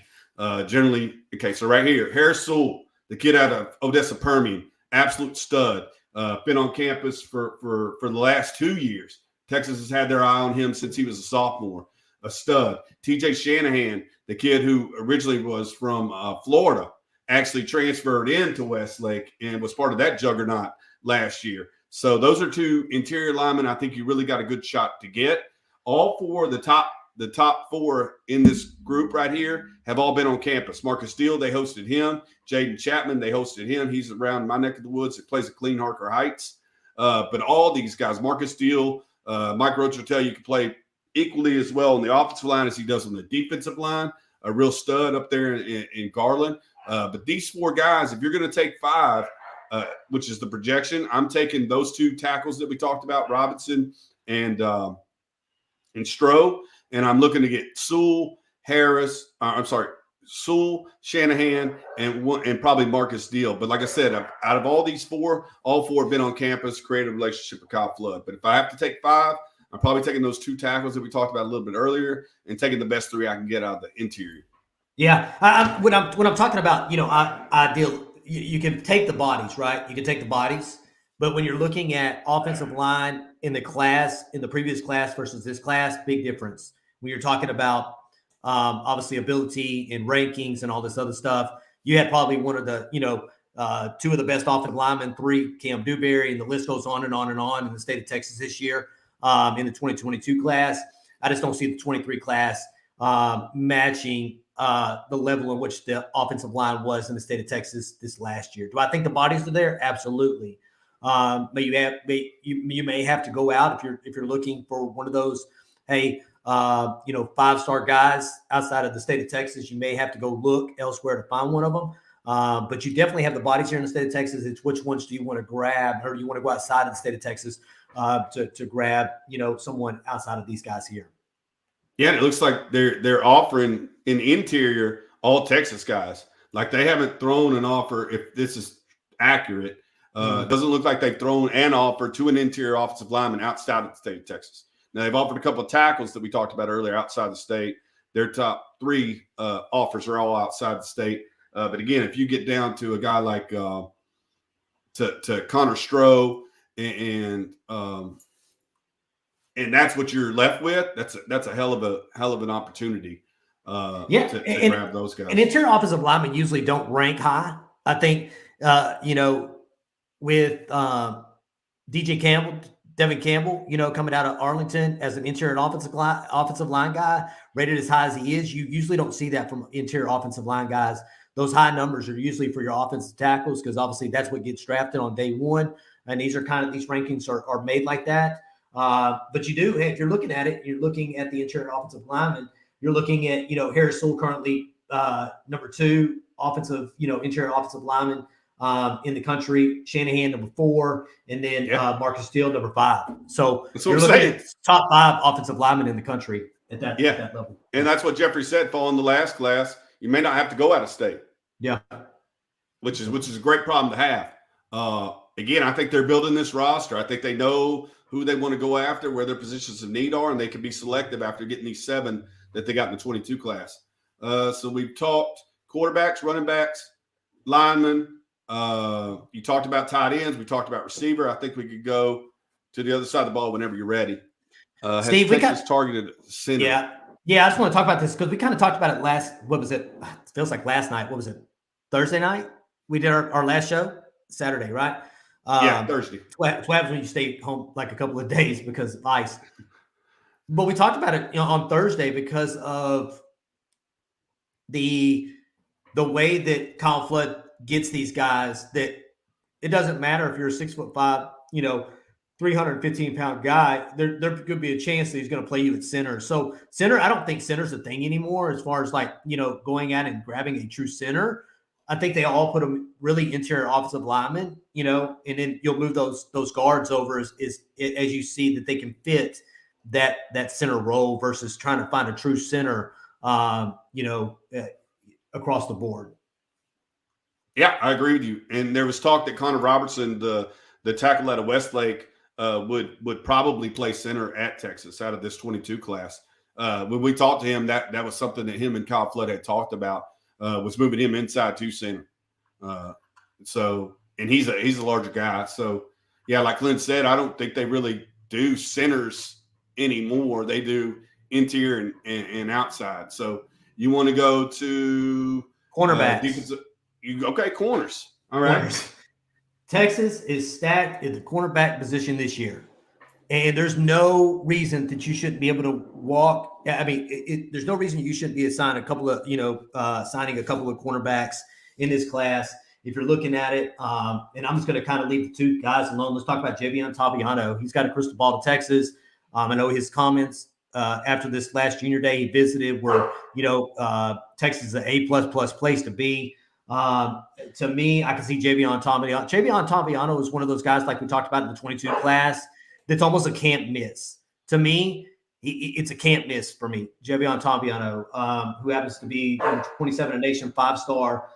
Generally, okay, so right here, Harris Sewell, the kid out of Odessa Permian, absolute stud. Been on campus for the last 2 years. Texas has had their eye on him since he was a sophomore. A stud. TJ Shanahan, the kid who originally was from Florida, actually transferred into Westlake and was part of that juggernaut last year. So those are 2 interior linemen I think you really got a good shot to get. All 4 of the top 4 in this group right here have all been on campus. Marcus Steele, they hosted him. Jaden Chapman, they hosted him. He's around my neck of the woods. He plays at Clean Harker Heights. But all these guys, Marcus Steele, Mike Roach will tell you can play equally as well on the offensive line as he does on the defensive line. A real stud up there in Garland. But these 4 guys, if you're going to take 5, which is the projection, I'm taking those 2 tackles that we talked about, Robinson and Stroh. And I'm looking to get Sewell, Shanahan, and probably Marcus Steele. But like I said, out of all these 4, all 4 have been on campus, created a relationship with Kyle Flood. But if I have to take 5, I'm probably taking those 2 tackles that we talked about a little bit earlier and taking the best 3 I can get out of the interior. Yeah, when I'm talking about ideal, you can take the bodies, right? You can take the bodies, but when you're looking at offensive line in the previous class versus this class, big difference. When you're talking about obviously ability and rankings and all this other stuff, you had probably one of the 2 of the best offensive linemen, 3 Cam Dewberry, and the list goes on and on and on in the state of Texas this year in the 2022 class. I just don't see the 23 class matching the level in which the offensive line was in the state of Texas this last year. Do I think the bodies are there? Absolutely. But you may have to go out if you're looking for one of those hey, 5-star guys outside of the state of Texas, you may have to go look elsewhere to find one of them. But you definitely have the bodies here in the state of Texas. It's which ones do you want to grab, or do you want to go outside of the state of Texas to grab, someone outside of these guys here? Yeah, and it looks like they're offering an interior all Texas guys. Like they haven't thrown an offer, if this is accurate. It doesn't look like they've thrown an offer to an interior offensive lineman outside of the state of Texas. Now, they've offered a couple of tackles that we talked about earlier outside the state. Their top 3 offers are all outside the state. But again, if you get down to a guy like to Connor Stroh and that's what you're left with, that's a hell of an opportunity. To grab those guys. And interior offensive linemen usually don't rank high. I think with DJ Campbell, Devin Campbell, coming out of Arlington as an interior offensive line guy, rated as high as he is, you usually don't see that from interior offensive line guys. Those high numbers are usually for your offensive tackles because obviously that's what gets drafted on day one. And these rankings are made like that. But you do, if you're looking at it, you're looking at the interior offensive lineman. You're looking at, Harris Sewell currently number 2 offensive, interior offensive lineman in the country. Shanahan number 4, and then Marcus Steele number 5. So you're looking at top 5 offensive linemen in the country at that level. And that's what Jeffrey said. Following the last class, you may not have to go out of state. Yeah, which is a great problem to have. Again, I think they're building this roster. I think they know who they want to go after, where their positions of need are, and they can be selective after getting these 7 that they got in the 22 class. So we've talked quarterbacks, running backs, linemen. You talked about tight ends. We talked about receiver. I think we could go to the other side of the ball whenever you're ready. Steve, we got targeted center. Yeah, I just want to talk about this because we kind of talked about it it feels like last night. What was it? Thursday night? We did our last show? Saturday, right? Thursday. What happens when you stay home like a couple of days because of ice? But we talked about it on Thursday because of the way that Kyle Flood gets these guys, that it doesn't matter if you're a 6'5", 315-pound guy, there could be a chance that he's going to play you at center. So center, I don't think center's a thing anymore as far as going out and grabbing a true center. I think they all put them really interior offensive linemen, and then you'll move those guards over as you see that they can fit that center role versus trying to find a true center, across the board. Yeah, I agree with you. And there was talk that Connor Robertson, the tackle out of Westlake, would probably play center at Texas out of this 22 class. When we talked to him, that was something that him and Kyle Flood had talked about, was moving him inside to center. And he's a larger guy. So yeah, like Clint said, I don't think they really do centers anymore. They do interior and outside. So you want to go to cornerbacks. Corners. All right. Corners. Texas is stacked at the cornerback position this year. And there's no reason that you shouldn't be able to walk. I mean, there's no reason you shouldn't be assigned signing a couple of cornerbacks in this class. If you're looking at it, and I'm just going to kind of leave the 2 guys alone. Let's talk about Javion Taviano. He's got a crystal ball to Texas. I know his comments after this last junior day he visited were, Texas is an A++ place to be. To me, I can see Javion Taviano. Javion Taviano is one of those guys like we talked about in the 22 class that's almost a can't miss. To me, it's a can't miss for me. Javion Taviano, who happens to be 27 nation 5-star,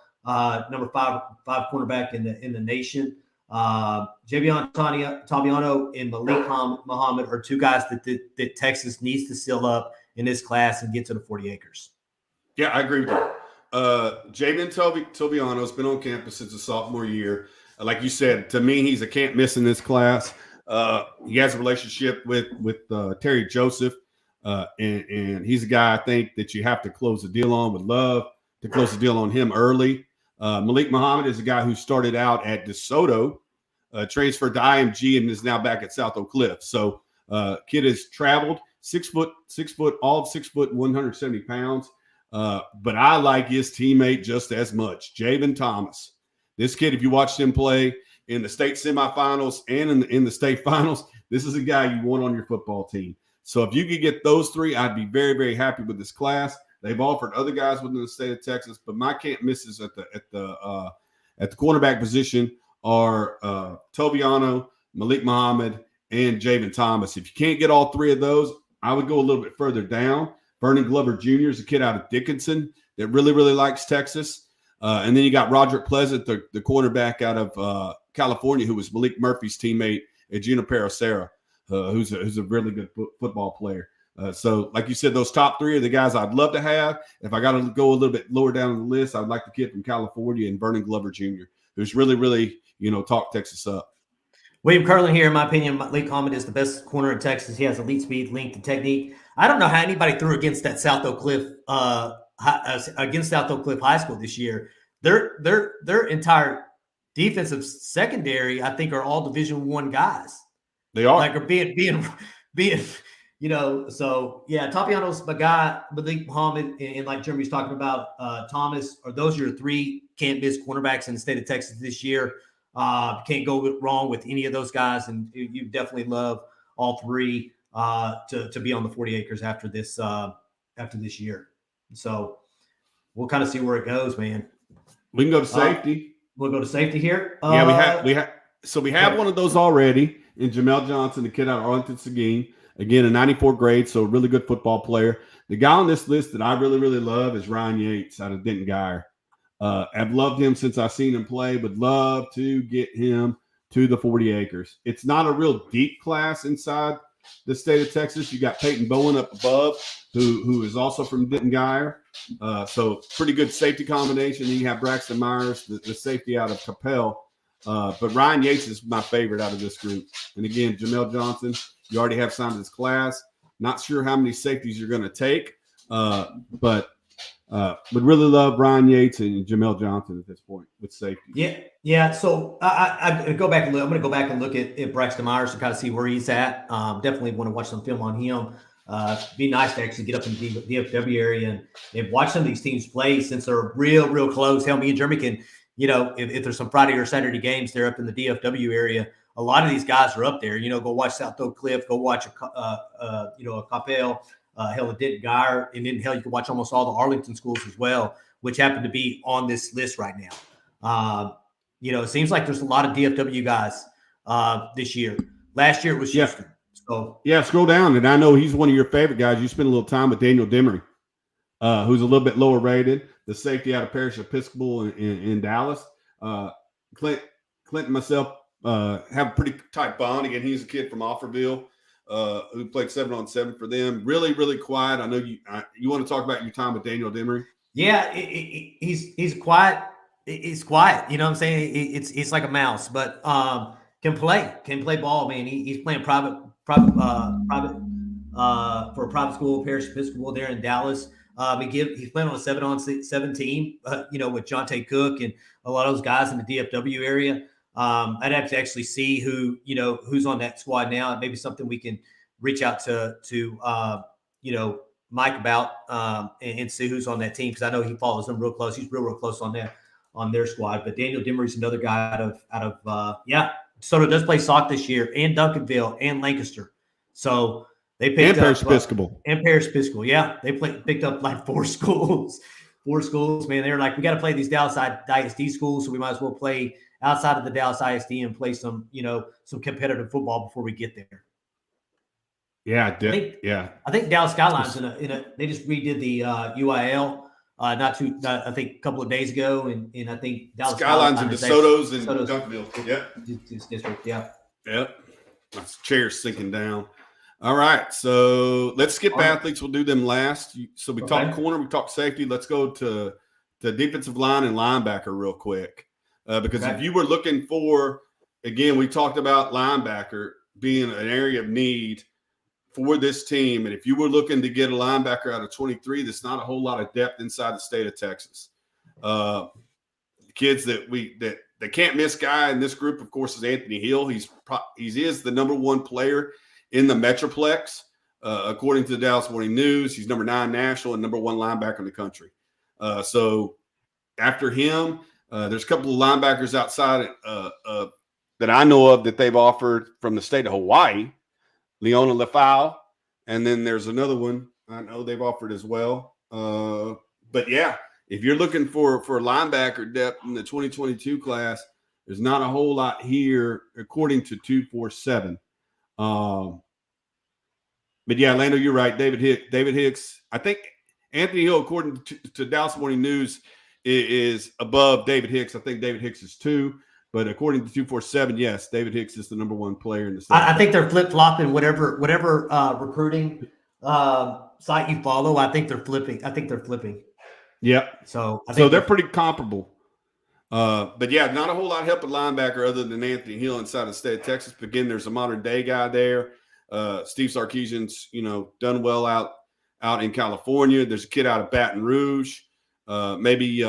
number 5 cornerback in the nation. Javion Taviano and Malik Muhammad are 2 guys that Texas needs to seal up in this class and get to the 40 acres. Yeah, I agree with you. Javion Taviano has been on campus since his sophomore year. Like you said, to me, he's a can't miss in this class. He has a relationship with Terry Joseph, and he's a guy I think that you have to close the deal on. Would love to close the deal on him early. Malik Muhammad is a guy who started out at DeSoto, transferred to IMG, and is now back at South Oak Cliff. So kid has traveled 6 foot, all of 6 foot, 170 pounds. But I like his teammate just as much, Javen Thomas. This kid, if you watched him play in the state semifinals and in the state finals, this is a guy you want on your football team. So if you could get those three, I'd be very, very happy with this class. They've offered other guys within the state of Texas, but my can't misses at the cornerback position are Toviano, Malik Muhammad, and Javen Thomas. If you can't get all three of those, I would go a little bit further down. Vernon Glover Jr. is a kid out of Dickinson that really, really likes Texas. And then you got Roderick Pleasant, the cornerback out of California, who was Malik Murphy's teammate at Junipero Serra, who's a really good football player. So, like you said, those top three are the guys I'd love to have. If I got to go a little bit lower down on the list, I'd like the kid from California and Vernon Glover Jr., who's really, really, talked Texas up. William Curlin here, in my opinion, Malik Muhammad is the best corner in Texas. He has elite speed, length, and technique. I don't know how anybody threw against that South Oak Cliff High School this year. Their entire defensive secondary, I think, are all Division I guys. They are like are being So yeah, Topiano's my guy, Malik Muhammad, and like Jeremy's talking about, Thomas. Or those are your three can't miss cornerbacks in the state of Texas this year. Can't go wrong with any of those guys, and you definitely love all three to be on the 40 acres after this year. So we'll kind of see where it goes, man. We can go to safety. We'll go to safety here. We have one of those already in Jamel Johnson, the kid out of Arlington Seguin. Again, a 94 grade, so a really good football player. The guy on this list that I really, really love is Ryan Yates out of Denton Guyer. I've loved him since I've seen him play. Would love to get him to the 40 acres. It's not a real deep class inside the state of Texas. You got Peyton Bowen up above, who is also from Denton Guyer. So pretty good safety combination. Then you have Braxton Myers, the safety out of Capel. But Ryan Yates is my favorite out of this group. And again, Jamel Johnson, you already have signed his class. Not sure how many safeties you're going to take, but would really love Ryan Yates and Jamel Johnson at this point with safety. Yeah. So I go back and look. I'm going to go back and look at Braxton Myers to kind of see where he's at. Definitely want to watch some film on him. Be nice to actually get up in the DFW area and watch some of these teams play since they're real close. Hell, me and Jeremy can, if there's some Friday or Saturday games, they're up in the DFW area. A lot of these guys are up there. Go watch South Oak Cliff. Go watch a Capel. Hell, it did Guyer, and then hell, you can watch almost all the Arlington schools as well, which happen to be on this list right now. It seems like there's a lot of DFW guys this year. Last year it was Houston. So scroll down, and I know he's one of your favorite guys. You spent a little time with Daniel Demery, who's a little bit lower rated, the safety out of Parish Episcopal in Dallas. Clint and myself have a pretty tight bond. Again, he's a kid from Offerville. Who played 7-on-7 for them. Really, really quiet. I know you want to talk about your time with Daniel Demery. Yeah, he's quiet. He's quiet. You know what I'm saying? It's like a mouse, but can play ball, man. He's playing private for a private school, Parish Episcopal there in Dallas. He's playing on a 7-on-7 team, with Jonte Cook and a lot of those guys in the DFW area. I'd have to actually see who's on that squad now. Maybe something we can reach out to Mike about and see who's on that team, because I know he follows them real close. He's real close on their squad. But Daniel Demery's another guy out of DeSoto does play SOC this year, and Duncanville and Lancaster. So they picked up Parish Episcopal. And Parish Episcopal. Yeah, they picked up like four schools. Man, they're like, we got to play these Dallas ISD schools, so we might as well play outside of the Dallas ISD and play some competitive football before we get there. Yeah, I think Dallas Skylines they just redid the UIL I think a couple of days ago, and I think Dallas Skylines and DeSoto's and Duncanville. This district, yeah. Yep. My chair's sinking down. All right, so let's skip athletes. We'll do them last. So we talked corner, we talked safety. Let's go to defensive line and linebacker real quick. Because if you were looking for, again, we talked about linebacker being an area of need for this team. And if you were looking to get a linebacker out of 23, there's not a whole lot of depth inside the state of Texas. The kids that can't miss guy in this group, of course, is Anthony Hill. He is the number one player in the Metroplex. According to the Dallas Morning News, he's number 9 national and number 1 linebacker in the country. So after him, there's a couple of linebackers outside that I know of that they've offered from the state of Hawaii, Leona Lefau And then there's another one I know they've offered as well. But yeah, if you're looking for linebacker depth in the 2022 class, there's not a whole lot here, according to 247. But yeah, Lando, you're right. David Hicks. I think Anthony Hill, according to Dallas Morning News, is above David Hicks. I think David Hicks is 2. But according to 247, yes, David Hicks is the number 1 player in the state. I think they're flip-flopping whatever recruiting site you follow. I think they're flipping. Yep. So they're pretty comparable. But yeah, not a whole lot helping linebacker other than Anthony Hill inside the state of Texas. But again, there's a modern day guy there. Steve Sarkisian's, done well out in California. There's a kid out of Baton Rouge. Maybe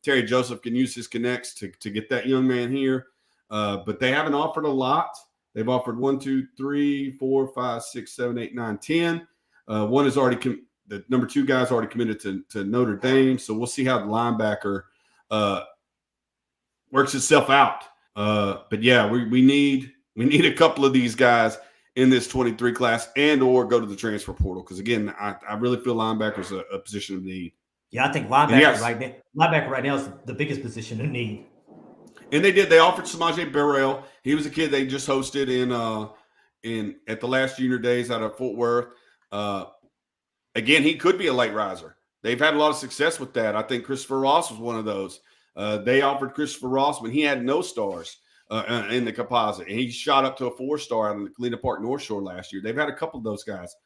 Terry Joseph can use his connects to get that young man here. But they haven't offered a lot. They've offered 1, 2, 3, 4, 5, 6, 7, 8, 9, 10. One is already the number 2 guy's already committed to Notre Dame. So we'll see how the linebacker works itself out. But yeah, we need a couple of these guys in this 23 class or go to the transfer portal. Because again, I really feel linebacker's a position of need. Yeah, I think linebacker right now is the biggest position of need. And they offered Samaje Burrell. He was a kid they just hosted in at the last junior days out of Fort Worth. Again, he could be a late riser. They've had a lot of success with that. I think Christopher Ross was one of those. They offered Christopher Ross when he had no stars in the composite, and he shot up to a 4-star out of the Galena Park North Shore last year. They've had a couple of those guys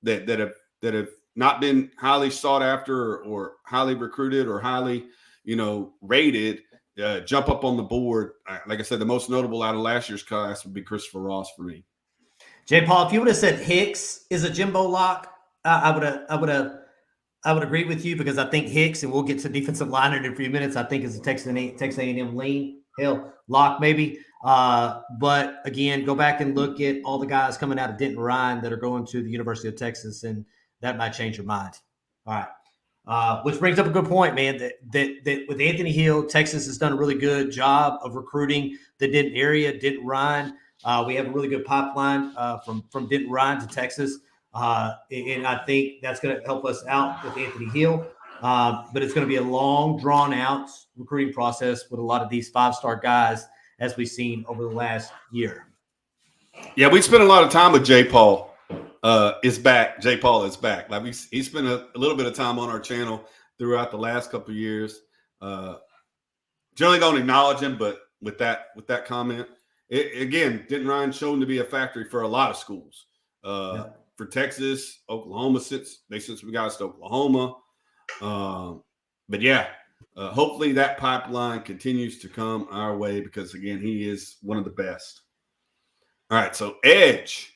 that have not been highly sought after or highly recruited or highly rated. Jump up on the board. Like I said, the most notable out of last year's class would be Christopher Ross for me. J. Paul, if you would have said Hicks is a Jimbo lock, I would agree with you, because I think Hicks, and we'll get to defensive line in a few minutes, I think is a Texas A&M lean, lock maybe. But again, go back and look at all the guys coming out of Denton Ryan that are going to the University of Texas, and that might change your mind. All right. Which brings up a good point, man, that with Anthony Hill, Texas has done a really good job of recruiting the Denton area, Denton Ryan. We have a really good pipeline from Denton Ryan to Texas. And I think that's going to help us out with Anthony Hill. But it's going to be a long, drawn-out recruiting process with a lot of these 5-star guys, as we've seen over the last year. Yeah, we spent a lot of time with J. Paul. Is back. J. Paul is back. Like he spent a little bit of time on our channel throughout the last couple of years. Generally don't acknowledge him, but with that comment, again, Denton Ryan shown to be a factory for a lot of schools. For Texas, Oklahoma, since we got us to Oklahoma. But yeah, hopefully that pipeline continues to come our way, because again, he is one of the best. All right, so edge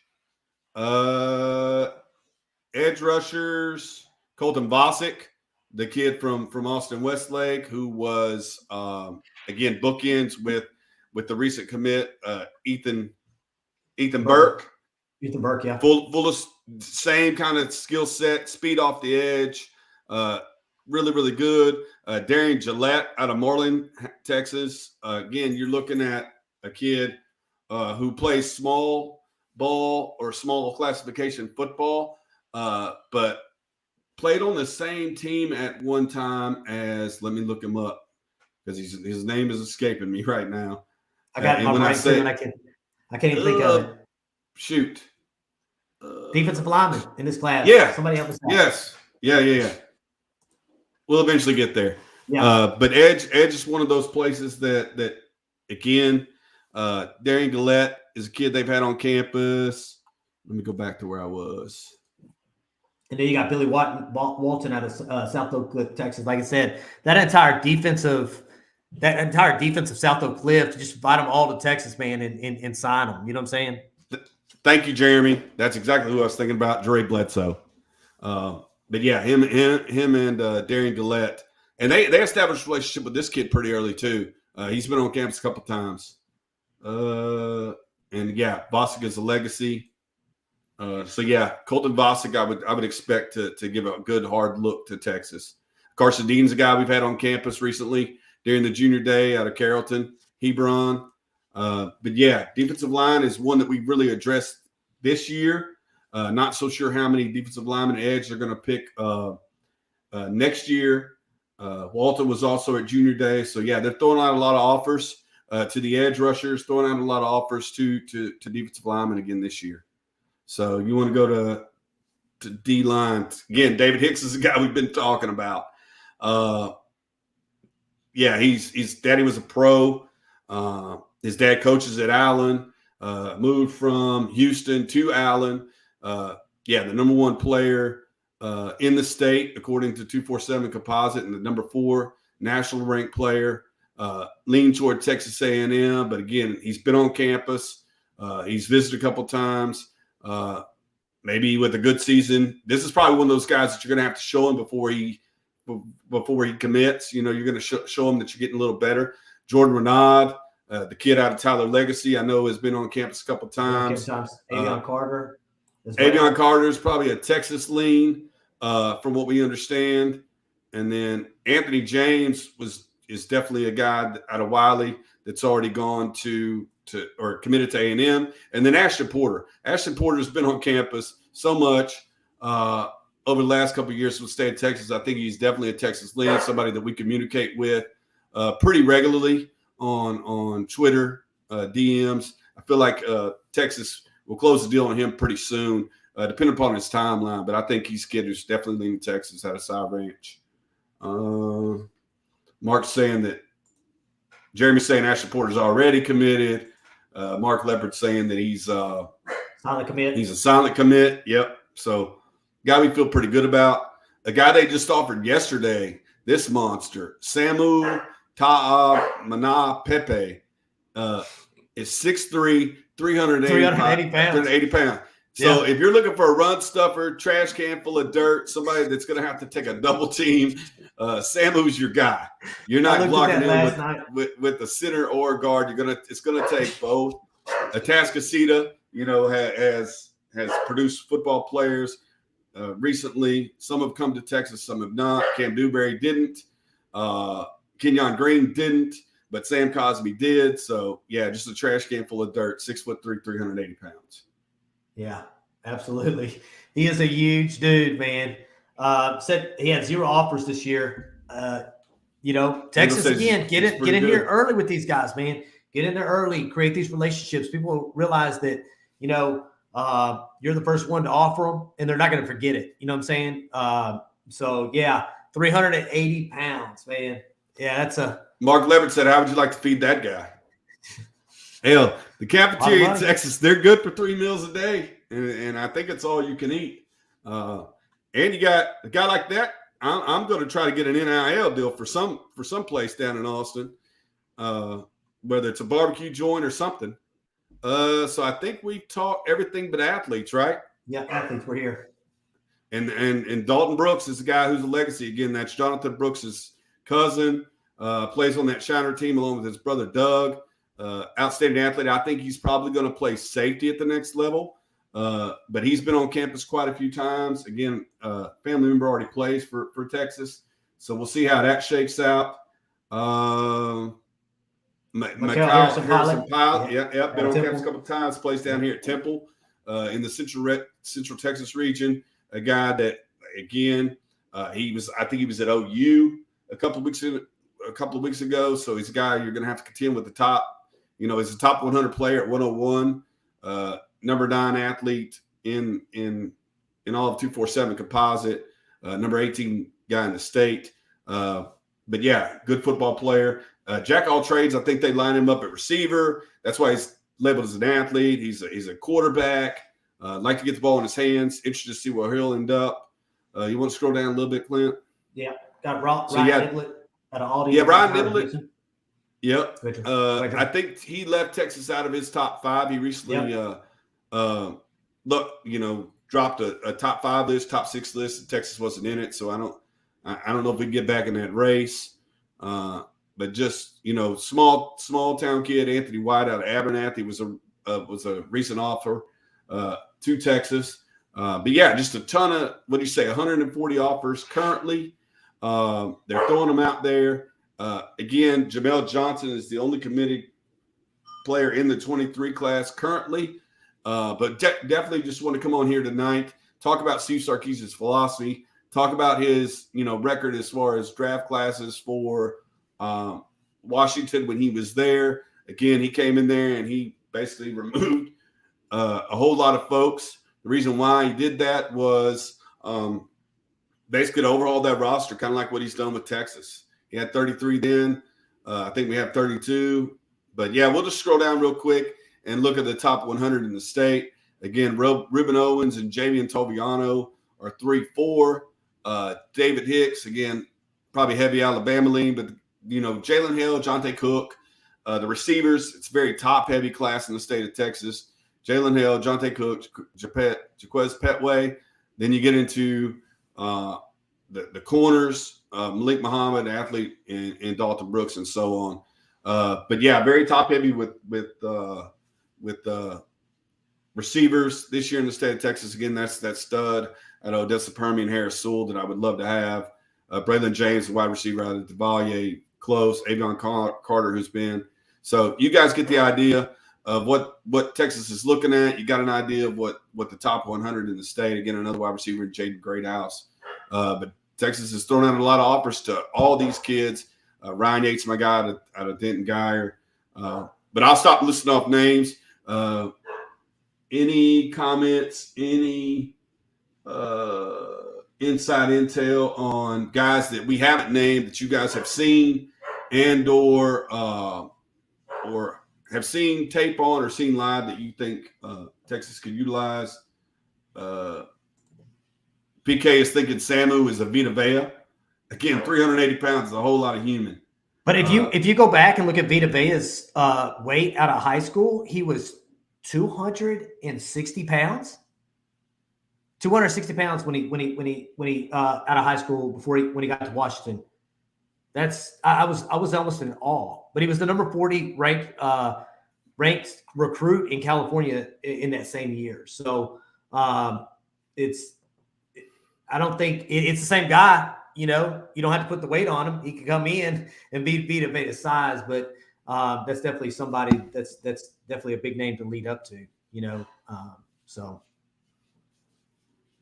rushers, Colton Vosick, the kid from Austin Westlake, who was again bookends with the recent commit, Ethan Burke. Ethan Burke, yeah. Full of same kind of skill set, speed off the edge, really, really good. Darian Gillette out of Marlin, Texas. Again, you're looking at a kid who plays small ball or small classification football, but played on the same team at one time as, let me look him up because his name is escaping me right now. I got it in my brain too, and I can't even think of it. Shoot. Defensive lineman in this class. Yeah. Somebody help us out. Yes. Yeah. We'll eventually get there. Yeah. But Edge is one of those places that again, Darian Gillette is a kid they've had on campus. Let me go back to where I was. And then you got Billy Walton out of South Oak Cliff, Texas. Like I said, that entire defense of South Oak Cliff, just invite them all to Texas, man, and sign them. You know what I'm saying? Thank you, Jeremy. That's exactly who I was thinking about, Dre Bledsoe. But yeah, him and Darian Gillette, and they established a relationship with this kid pretty early too. He's been on campus a couple times. And yeah, Vosick is a legacy. So yeah, Colton Vosick, I would expect to give a good hard look to Texas. Carson Dean's a guy we've had on campus recently during the junior day out of Carrollton, Hebron. But yeah, defensive line is one that we really addressed this year. Not so sure how many defensive linemen edge they're going to pick next year. Walton was also at junior day. So, yeah, they're throwing out a lot of offers to the edge rushers, throwing out a lot of offers to defensive linemen again this year. So you want to go to D-line. Again, David Hicks is the guy we've been talking about. Yeah, his daddy was a pro. His dad coaches at Allen. Moved from Houston to Allen. Yeah, the number one player in the state, according to 247 Composite, and the number 4 national ranked player. Leaned toward Texas A&M, but again, he's been on campus. He's visited a couple times. Maybe with a good season. This is probably one of those guys that you're going to have to show him before he commits. You're going to show him that you're getting a little better. Jordan Renaud, the kid out of Tyler Legacy, I know has been on campus a couple times. Avion Carter. Avion Carter is probably a Texas lean, from what we understand. And then Anthony James is definitely a guy out of Wiley that's already gone to or committed to A&M. And then Ashton Porter. Ashton Porter's been on campus so much over the last couple of years with the state of Texas. I think he's definitely a Texas lean, somebody that we communicate with pretty regularly on Twitter, DMs. I feel like Texas will close the deal on him pretty soon, depending upon his timeline. But I think he's kid who's definitely leaning Texas out of Cy Ranch. Mark's saying that Jeremy's saying Ashton Porter's already committed. Mark Leopard's saying that he's silent commit. He's a silent commit. Yep. So, guy we feel pretty good about. A guy they just offered yesterday, this monster, Samu Ta'a Pepe, is 6'3", 380 pounds. So if you're looking for a run stuffer, trash can full of dirt, somebody that's going to have to take a double team, Samu's your guy. You're not blocking him with the center or guard. It's gonna take both. Atascocita, has produced football players recently. Some have come to Texas, some have not. Cam Dewberry didn't. Kenyon Green didn't, but Sam Cosby did. So yeah, just a trash can full of dirt. 6'3", 380 pounds. Yeah, absolutely. He is a huge dude, man. Said he had 0 offers this year. Texas again, get in here early with these guys, man. Get in there early, create these relationships. People realize that, you're the first one to offer them, and they're not going to forget it. You know what I'm saying? So yeah, 380 pounds, man. Yeah, that's a. Mark Levitt said, "How would you like to feed that guy?" Hell, the cafeteria in Texas, they're good for 3 meals a day, and I think it's all you can eat. And you got a guy like that. I'm going to try to get an NIL deal for some place down in Austin, whether it's a barbecue joint or something. So I think we've talked everything but athletes, right? Yeah, athletes. We're here. And Dalton Brooks is the guy who's a legacy. Again, that's Jonathan Brooks's cousin. Plays on that Shiner team along with his brother Doug. Outstanding athlete. I think he's probably going to play safety at the next level. But he's been on campus quite a few times. Again, family member already plays for Texas. So we'll see how that shakes out. Harrison Pilot. Yep, been on campus a couple of times. Plays down here at Temple in the Central Texas region. A guy that, again, I think he was at OU a couple of weeks ago. So he's a guy you're going to have to contend with the top. He's a top 100 player at 101. Number 9 athlete in all of 247 Composite. Number 18 guy in the state. But yeah, good football player. Jack all trades. I think they line him up at receiver. That's why he's labeled as an athlete. He's a quarterback. Like to get the ball in his hands. Interested to see where he'll end up. You want to scroll down a little bit, Clint? Yeah, got Ryan Niblett out of Aldi. Yeah, Ryan Niblett. Yep. I think he left Texas out of his top 5. He recently dropped a top 5 list, top 6 list, and Texas wasn't in it. So I don't know if we can get back in that race. But just, small town kid, Anthony White out of Abernathy was a recent offer to Texas. But yeah, just a ton of, 140 offers currently. They're throwing them out there. Again, Jamel Johnson is the only committed player in the 23 class currently. But definitely just want to come on here tonight, talk about Steve Sarkeesian's philosophy, talk about his, record as far as draft classes for Washington when he was there. Again, he came in there and he basically removed a whole lot of folks. The reason why he did that was basically to overhaul that roster, kind of like what he's done with Texas. He had 33 then. I think we have 32. But, yeah, we'll just scroll down real quick and look at the top 100 in the state. Again, Reuben Owens and Jamian Toviano are 3-4. David Hicks, again, probably heavy Alabama lean, but, Jalen Hill, Jonte Cook. The receivers, it's a very top-heavy class in the state of Texas. Jalen Hill, Jonte Cook, Jaquez Petway. Then you get into the corners, Malik Muhammad, athlete, and Dalton Brooks, and so on. But yeah, very top heavy with receivers this year in the state of Texas. Again, that's that stud at Odessa Permian Harris Sewell that I would love to have. Braylon James, the wide receiver out of Devalier, close. Avion Carter, who's been. So you guys get the idea of what Texas is looking at. You got an idea of what the top 100 in the state. Again, another wide receiver, Jaden Greathouse. But Texas is throwing out a lot of offers to all these kids. Ryan Yates, my guy out of Denton Geyer. But I'll stop listing off names. Any comments, any inside intel on guys that we haven't named that you guys have seen and or have seen tape on or seen live that you think Texas could utilize? PK is thinking Samu is a Vita Vea. Again, 380 pounds is a whole lot of human. But if you go back and look at Vita Vea's weight out of high school, he was 260 pounds. 260 pounds when he out of high school when he got to Washington. That's I was almost in awe. But he was the number 40 ranked recruit in California in that same year. So I don't think it's the same guy. You don't have to put the weight on him. He can come in and beat Vita Vea's size, but that's definitely somebody that's definitely a big name to lead up to. So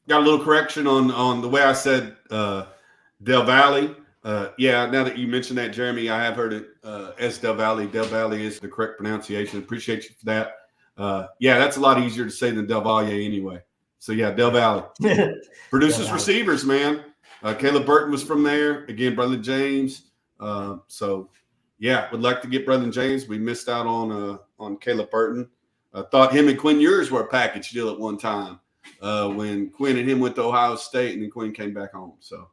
got a little correction on the way I said Del Valle. Yeah, now that you mentioned that, Jeremy, I have heard it as Del Valle. Del Valle is the correct pronunciation. Appreciate you for that. Yeah, that's a lot easier to say than Del Valle anyway. So yeah, Del Valle produces Del Valle. receivers, man. Caleb Burton was from there. Again, Braylon James. So yeah, would like to get Braylon James. We missed out on Caleb Burton. I thought him and Quinn Ewers were a package deal at one time when Quinn and him went to Ohio State and then Quinn came back home. So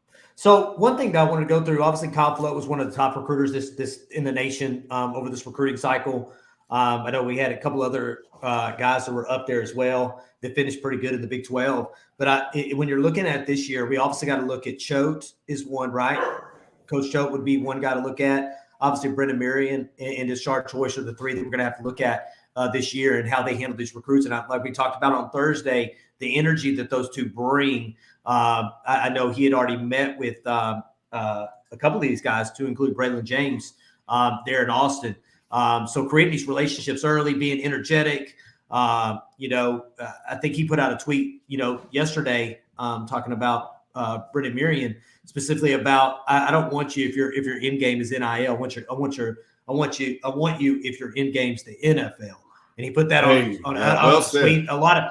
one thing that I wanted to go through, obviously Kyle Float was one of the top recruiters this in the nation over this recruiting cycle. I know we had a couple other guys that were up there as well that finished pretty good in the Big 12. But when you're looking at this year, we obviously got to look at Choate is one, right? Coach Choate would be one guy to look at. Obviously, Brendan Marion and Deshaun Choice are the three that we're going to have to look at this year and how they handle these recruits. And like we talked about on Thursday, the energy that those two bring. I know he had already met with a couple of these guys, to include Braylon James, there in Austin. So creating these relationships early, being energetic. I think he put out a tweet, yesterday talking about Brendan Marion, specifically about I don't want you if your end game is NIL. I want you if your end game's the NFL. And he put that on a tweet. A lot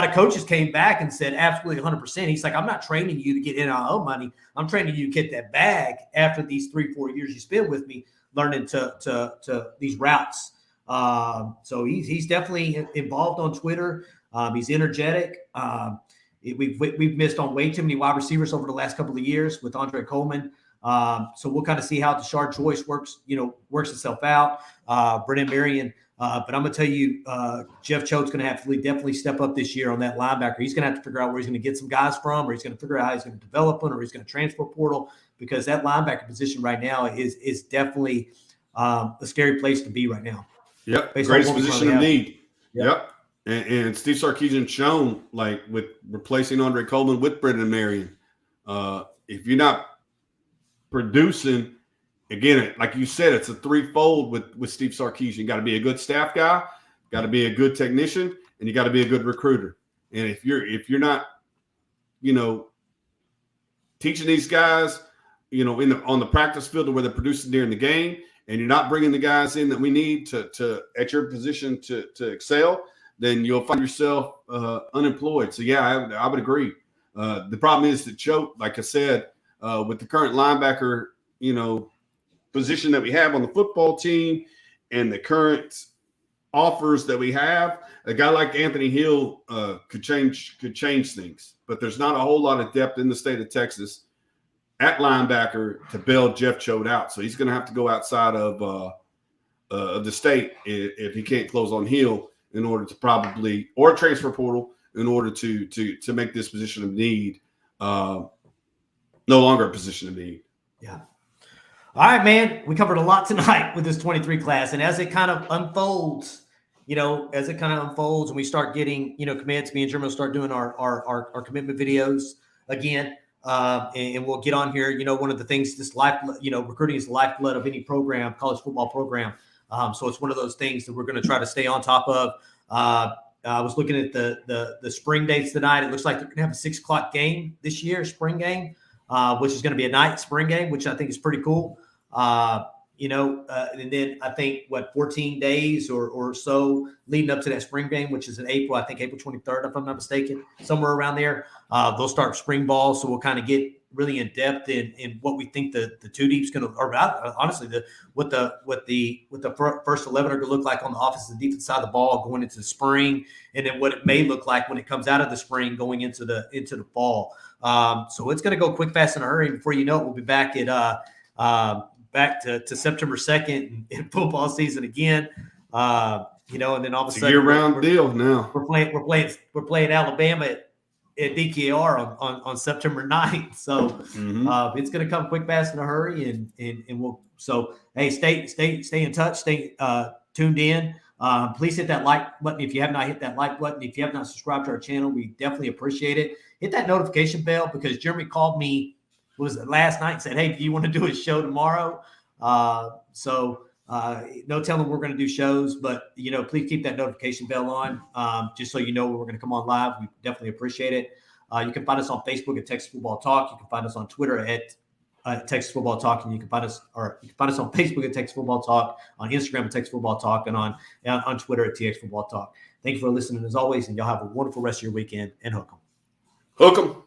of coaches came back and said absolutely 100%. He's like, I'm not training you to get NIL money. I'm training you to get that bag after these 3-4 years you spent with me learning to these routes. So he's definitely involved on Twitter. He's energetic. We've missed on way too many wide receivers over the last couple of years with Andre Coleman. So we'll kind of see how Deshaun Choice works itself out. Brendan Marion. But I'm going to tell you, Jeff Choate's going to have to definitely step up this year on that linebacker. He's going to have to figure out where he's going to get some guys from, or he's going to figure out how he's going to develop them, or he's going to transfer portal, because that linebacker position right now is definitely a scary place to be right now. Yep, greatest position of need. Yep. And Steve Sarkeesian shown, like, with replacing Andre Coleman with Brendan Marion. If you're not producing, again, like you said, it's a threefold with Steve Sarkeesian. Got to be a good staff guy, got to be a good technician, and you got to be a good recruiter. And if you're not, teaching these guys, on the practice field where they're producing during the game, and you're not bringing the guys in that we need to at your position to excel, then you'll find yourself unemployed. So yeah, I would agree. The problem is that Choate, like I said, with the current linebacker, position that we have on the football team and the current offers that we have, a guy like Anthony Hill could change things. But there's not a whole lot of depth in the state of Texas at linebacker to bail Jeff Choate out. So he's going to have to go outside of the state if he can't close on Hill in order to or transfer portal in order to make this position of need no longer a position of need. Yeah. All right, man. We covered a lot tonight with this 23 class, and as it kind of unfolds, and we start getting, commits, me and Jeremy will start doing our commitment videos again, and we'll get on here. One of the things, this recruiting is the lifeblood of any program, college football program. So it's one of those things that we're going to try to stay on top of. I was looking at the spring dates tonight. It looks like they're going to have a 6:00 game this year, spring game, which is going to be a night spring game, which I think is pretty cool. And then I think 14 days or so leading up to that spring game, which is in April, I think April 23rd, if I'm not mistaken, somewhere around there. They'll start spring ball. So we'll kind of get really in depth in what we think the two deep's going to, or honestly, what the first 11 are going to look like on the offensive and defensive side of the ball going into the spring, and then what it may look like when it comes out of the spring going into the fall. So it's going to go quick, fast, in a hurry. Before you know it, we'll be back at back to September 2nd in football season again. And then all of a sudden, year-round deal now. We're playing Alabama at DKR on September 9th. So it's going to come quick, fast, in a hurry, and we'll. So hey, stay in touch, stay tuned in. Please hit that like button if you have not hit that like button. If you have not subscribed to our channel, we definitely appreciate it. Hit that notification bell, because Jeremy called me last night and said, hey, do you want to do a show tomorrow? So no telling we're going to do shows, but please keep that notification bell on, just so you know when we're going to come on live. We definitely appreciate it. You can find us on Facebook at Texas Football Talk. You can find us on Twitter at Texas Football Talk, and you can find us on Facebook at Texas Football Talk, on Instagram at Texas Football Talk, and on Twitter at TX Football Talk. Thank you for listening as always, and y'all have a wonderful rest of your weekend, and hook 'em. Hook 'em.